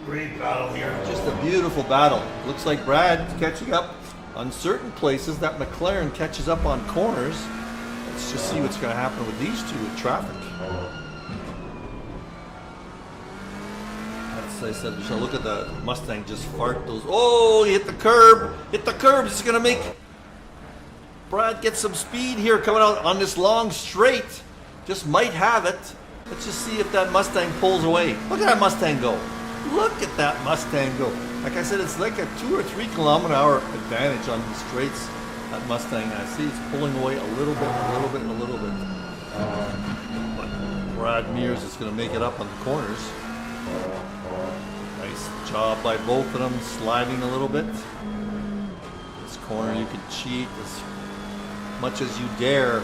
Great battle here. Just a beautiful battle. Looks like Brad's catching up on certain places. That McLaren catches up on corners. Let's just see what's going to happen with these two with traffic. As I said, so look at the Mustang just fart those. Oh, he hit the curb. Hit the curb. This is going to make Brad get some speed here coming out on this long straight. Just might have it. Let's just see if that Mustang pulls away. Look at that Mustang go. Look at that Mustang go. Like I said, it's like a 2 or 3 kilometer-hour advantage on the straights. That Mustang, I see it's pulling away a little bit. But Brad Mears is going to make it up on the corners. Nice job by both of them, sliding a little bit. This corner you can cheat as much as you dare.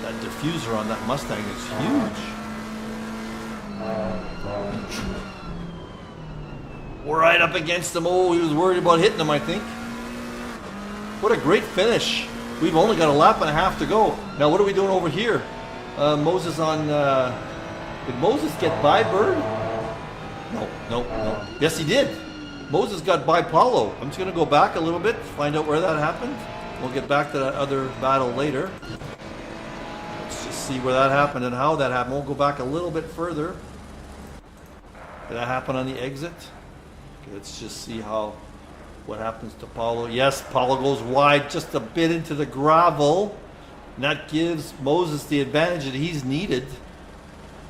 That diffuser on that Mustang is huge. Right up against him. Oh, he was worried about hitting him, I think. What a great finish. We've only got a lap and a half to go. Now, what are we doing over here? Moses on... did Moses get by Bird? No. Yes, he did. Moses got by Paulo. I'm just going to go back a little bit, find out where that happened. We'll get back to that other battle later. Let's just see where that happened and how that happened. We'll go back a little bit further. Did that happen on the exit? Let's just see what happens to Paulo. Yes, Paulo goes wide just a bit into the gravel. And that gives Moses the advantage that he's needed.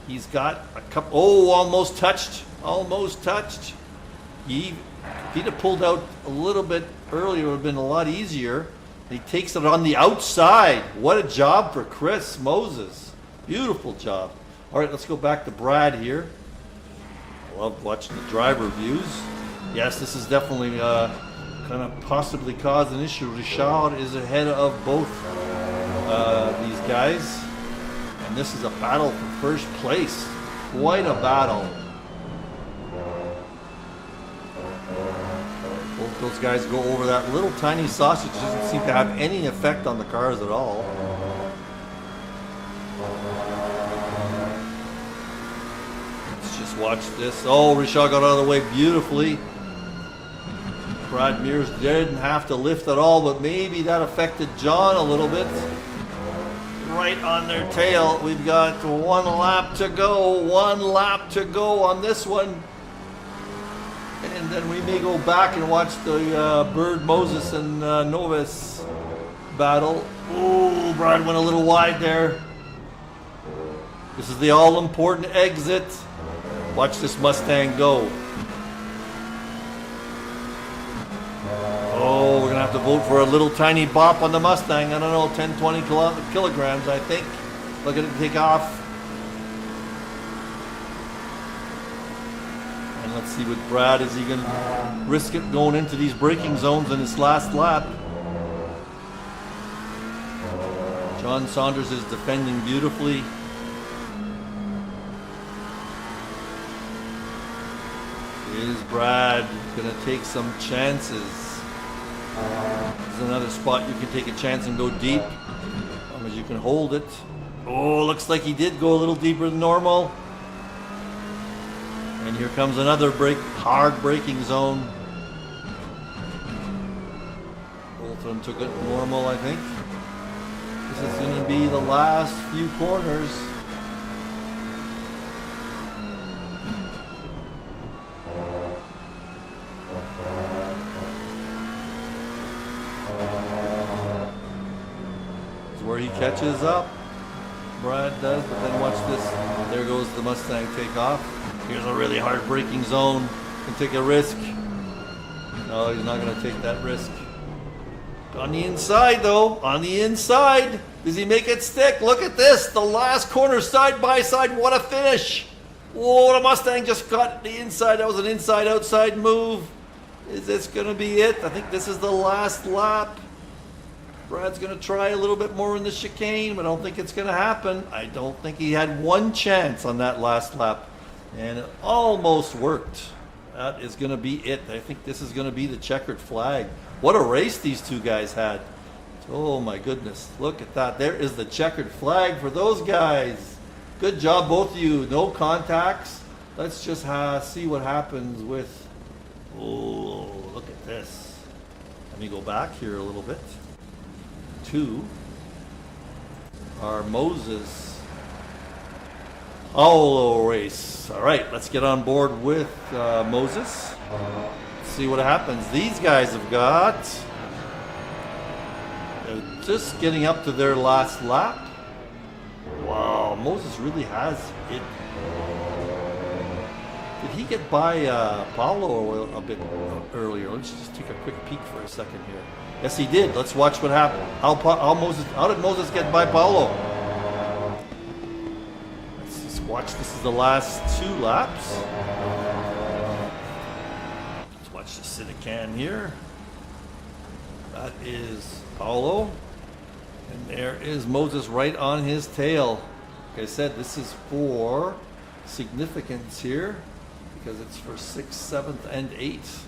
He's got a couple. Oh, almost touched. If he'd have pulled out a little bit earlier, it would have been a lot easier. He takes it on the outside. What a job for Chris Moses. Beautiful job. All right, let's go back to Brad here. I love watching the driver views. Yes, this is definitely going to possibly cause an issue. Richard is ahead of both these guys. And this is a battle for first place. Quite a battle. Both those guys go over that little tiny sausage. Doesn't seem to have any effect on the cars at all. Let's just watch this. Oh, Richard got out of the way beautifully. Brad Mears didn't have to lift at all, but maybe that affected John a little bit. right on their tail. We've got 1 lap to go. 1 lap to go on this one. And then we may go back and watch the Bird Moses and Novice battle. Ooh, Brad went a little wide there. This is the all-important exit. Watch this Mustang go. Oh, we're going to have to vote for a little tiny bop on the Mustang. I don't know, 10, 20 kilograms, I think. Look at it take off. And let's see what Brad, is he going to risk it going into these braking zones in his last lap? John Saunders is defending beautifully. Is Brad going to take some chances? This is another spot you can take a chance and go deep, as long as you can hold it. Oh, looks like he did go a little deeper than normal. And here comes another hard braking zone. Both of them took it normal, I think. This is going to be the last few corners. Where he catches up, Brad does, but then watch this. There goes the Mustang take off. Here's a really hard braking zone. Can take a risk. No, he's not going to take that risk. On the inside, though, on the inside, does he make it stick? Look at this, the last corner side by side. What a finish! Whoa, the Mustang just got the inside. That was an inside-outside move. Is this going to be it? I think this is the last lap. Brad's going to try a little bit more in the chicane, but I don't think it's going to happen. I don't think he had one chance on that last lap, and it almost worked. That is going to be it. I think this is going to be the checkered flag. What a race these two guys had. Oh my goodness, look at that. There is the checkered flag for those guys. Good job, both of you. No contacts. Let's just see what happens with... Oh, look at this. Let me go back here a little bit. 2 are Moses Paulo race. All right, let's get on board with Moses. Let's see what happens. These guys have got, they're just getting up to their last lap. Wow, Moses really has it. Did he get by Paulo a bit earlier? Let's just take a quick peek for a second here. Yes, he did. Let's watch what happened. How did Moses get by Paulo? Let's just watch. This is the last 2 laps. Let's watch the Cinecan here. That is Paulo. And there is Moses right on his tail. Like I said, this is for significance here, because it's for 6th, 7th, and 8th.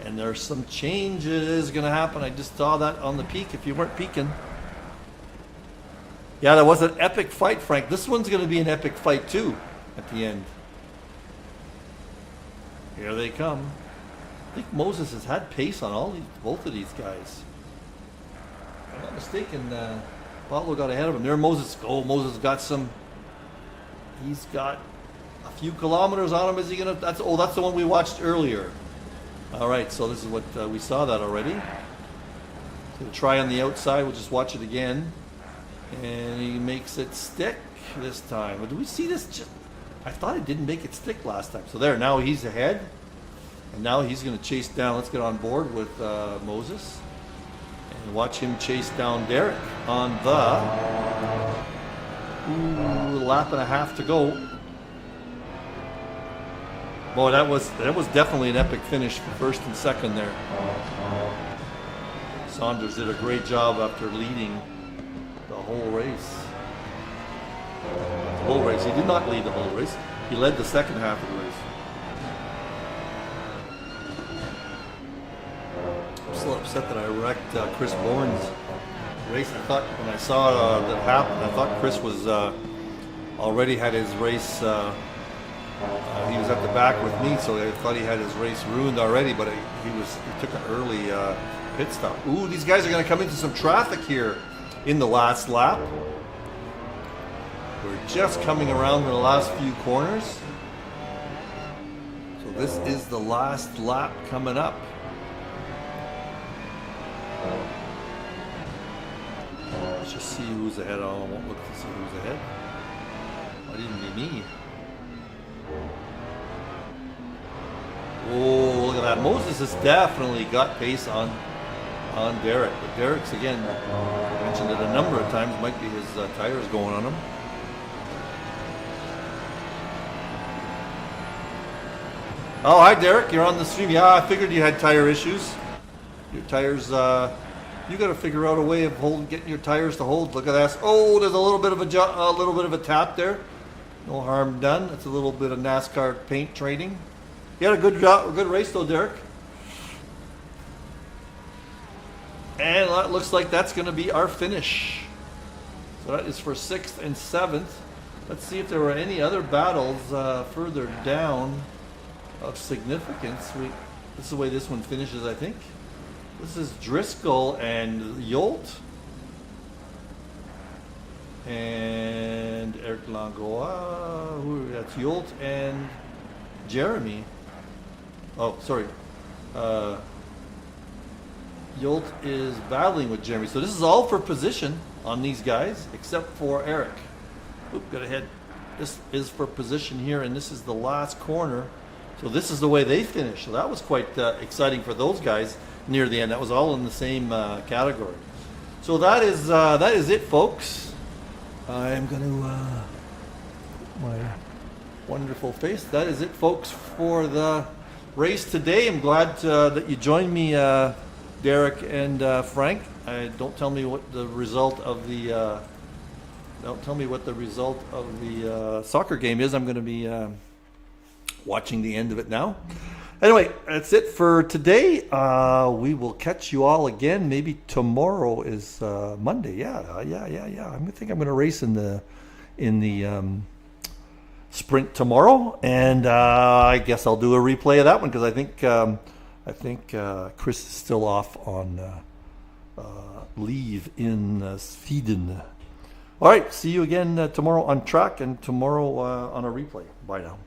And there's some changes going to happen. I just saw that on the peak, if you weren't peeking. Yeah, that was an epic fight, Frank. This one's going to be an epic fight, too, at the end. Here they come. I think Moses has had pace on both of these guys. If I'm not mistaken, Paulo got ahead of him. There Moses. Oh, Moses got some... He's got a few kilometers on him. Is he going to... that's the one we watched earlier. All right, so this is what we saw that already. So we'll try on the outside. We'll just watch it again. And he makes it stick this time. But do we see this? I thought it didn't make it stick last time. So there, now he's ahead. And now he's going to chase down. Let's get on board with Moses. And watch him chase down Derek on the... Ooh, lap and a half to go. Boy, that was definitely an epic finish for first and second there. Saunders did a great job after leading the whole race. The whole race. He did not lead the whole race. He led the second half of the race. I'm still upset that I wrecked Chris Bourne's race. I thought when I saw that happen, I thought Chris was already had his race. He was at the back with me, so I thought he had his race ruined already, but he took an early pit stop. Ooh, these guys are going to come into some traffic here in the last lap. We're just coming around the last few corners. So this is the last lap coming up. Let's just see who's ahead. Oh, I won't look to see who's ahead. Might even be me. Oh, look at that. Moses has definitely got pace on Derek. But Derek's, again, I mentioned it a number of times, might be his tires going on him. Oh, hi Derek, you're on the stream. Yeah, I figured you had tire issues. Your tires, you got to figure out a way of getting your tires to hold. Look at that. Oh, there's a little bit of a tap there. No harm done. It's a little bit of NASCAR paint trading. You had a good race though, Derek. And that looks like that's going to be our finish. So that is for 6th and 7th. Let's see if there were any other battles further down of significance. This is the way this one finishes, I think. This is Driscoll and Yolt. And Eric Langoa. That's Yolt and Jeremy. Oh, sorry. Yolt is battling with Jeremy. So this is all for position on these guys, except for Eric. Oop, got ahead. This is for position here, and this is the last corner. So this is the way they finish. So that was quite exciting for those guys near the end. That was all in the same category. So that is it, folks. I'm going to my wonderful face. That is it, folks, for the race today. I'm glad that you joined me, Derek and Frank. Don't tell me what the result of the soccer game is. I'm going to be watching the end of it now. Anyway, that's it for today. We will catch you all again. Maybe tomorrow is Monday. Yeah. I think I'm going to race in the sprint tomorrow, and I guess I'll do a replay of that one because I think Chris is still off on leave in Sweden. All right, see you again tomorrow on track and tomorrow on a replay. Bye now.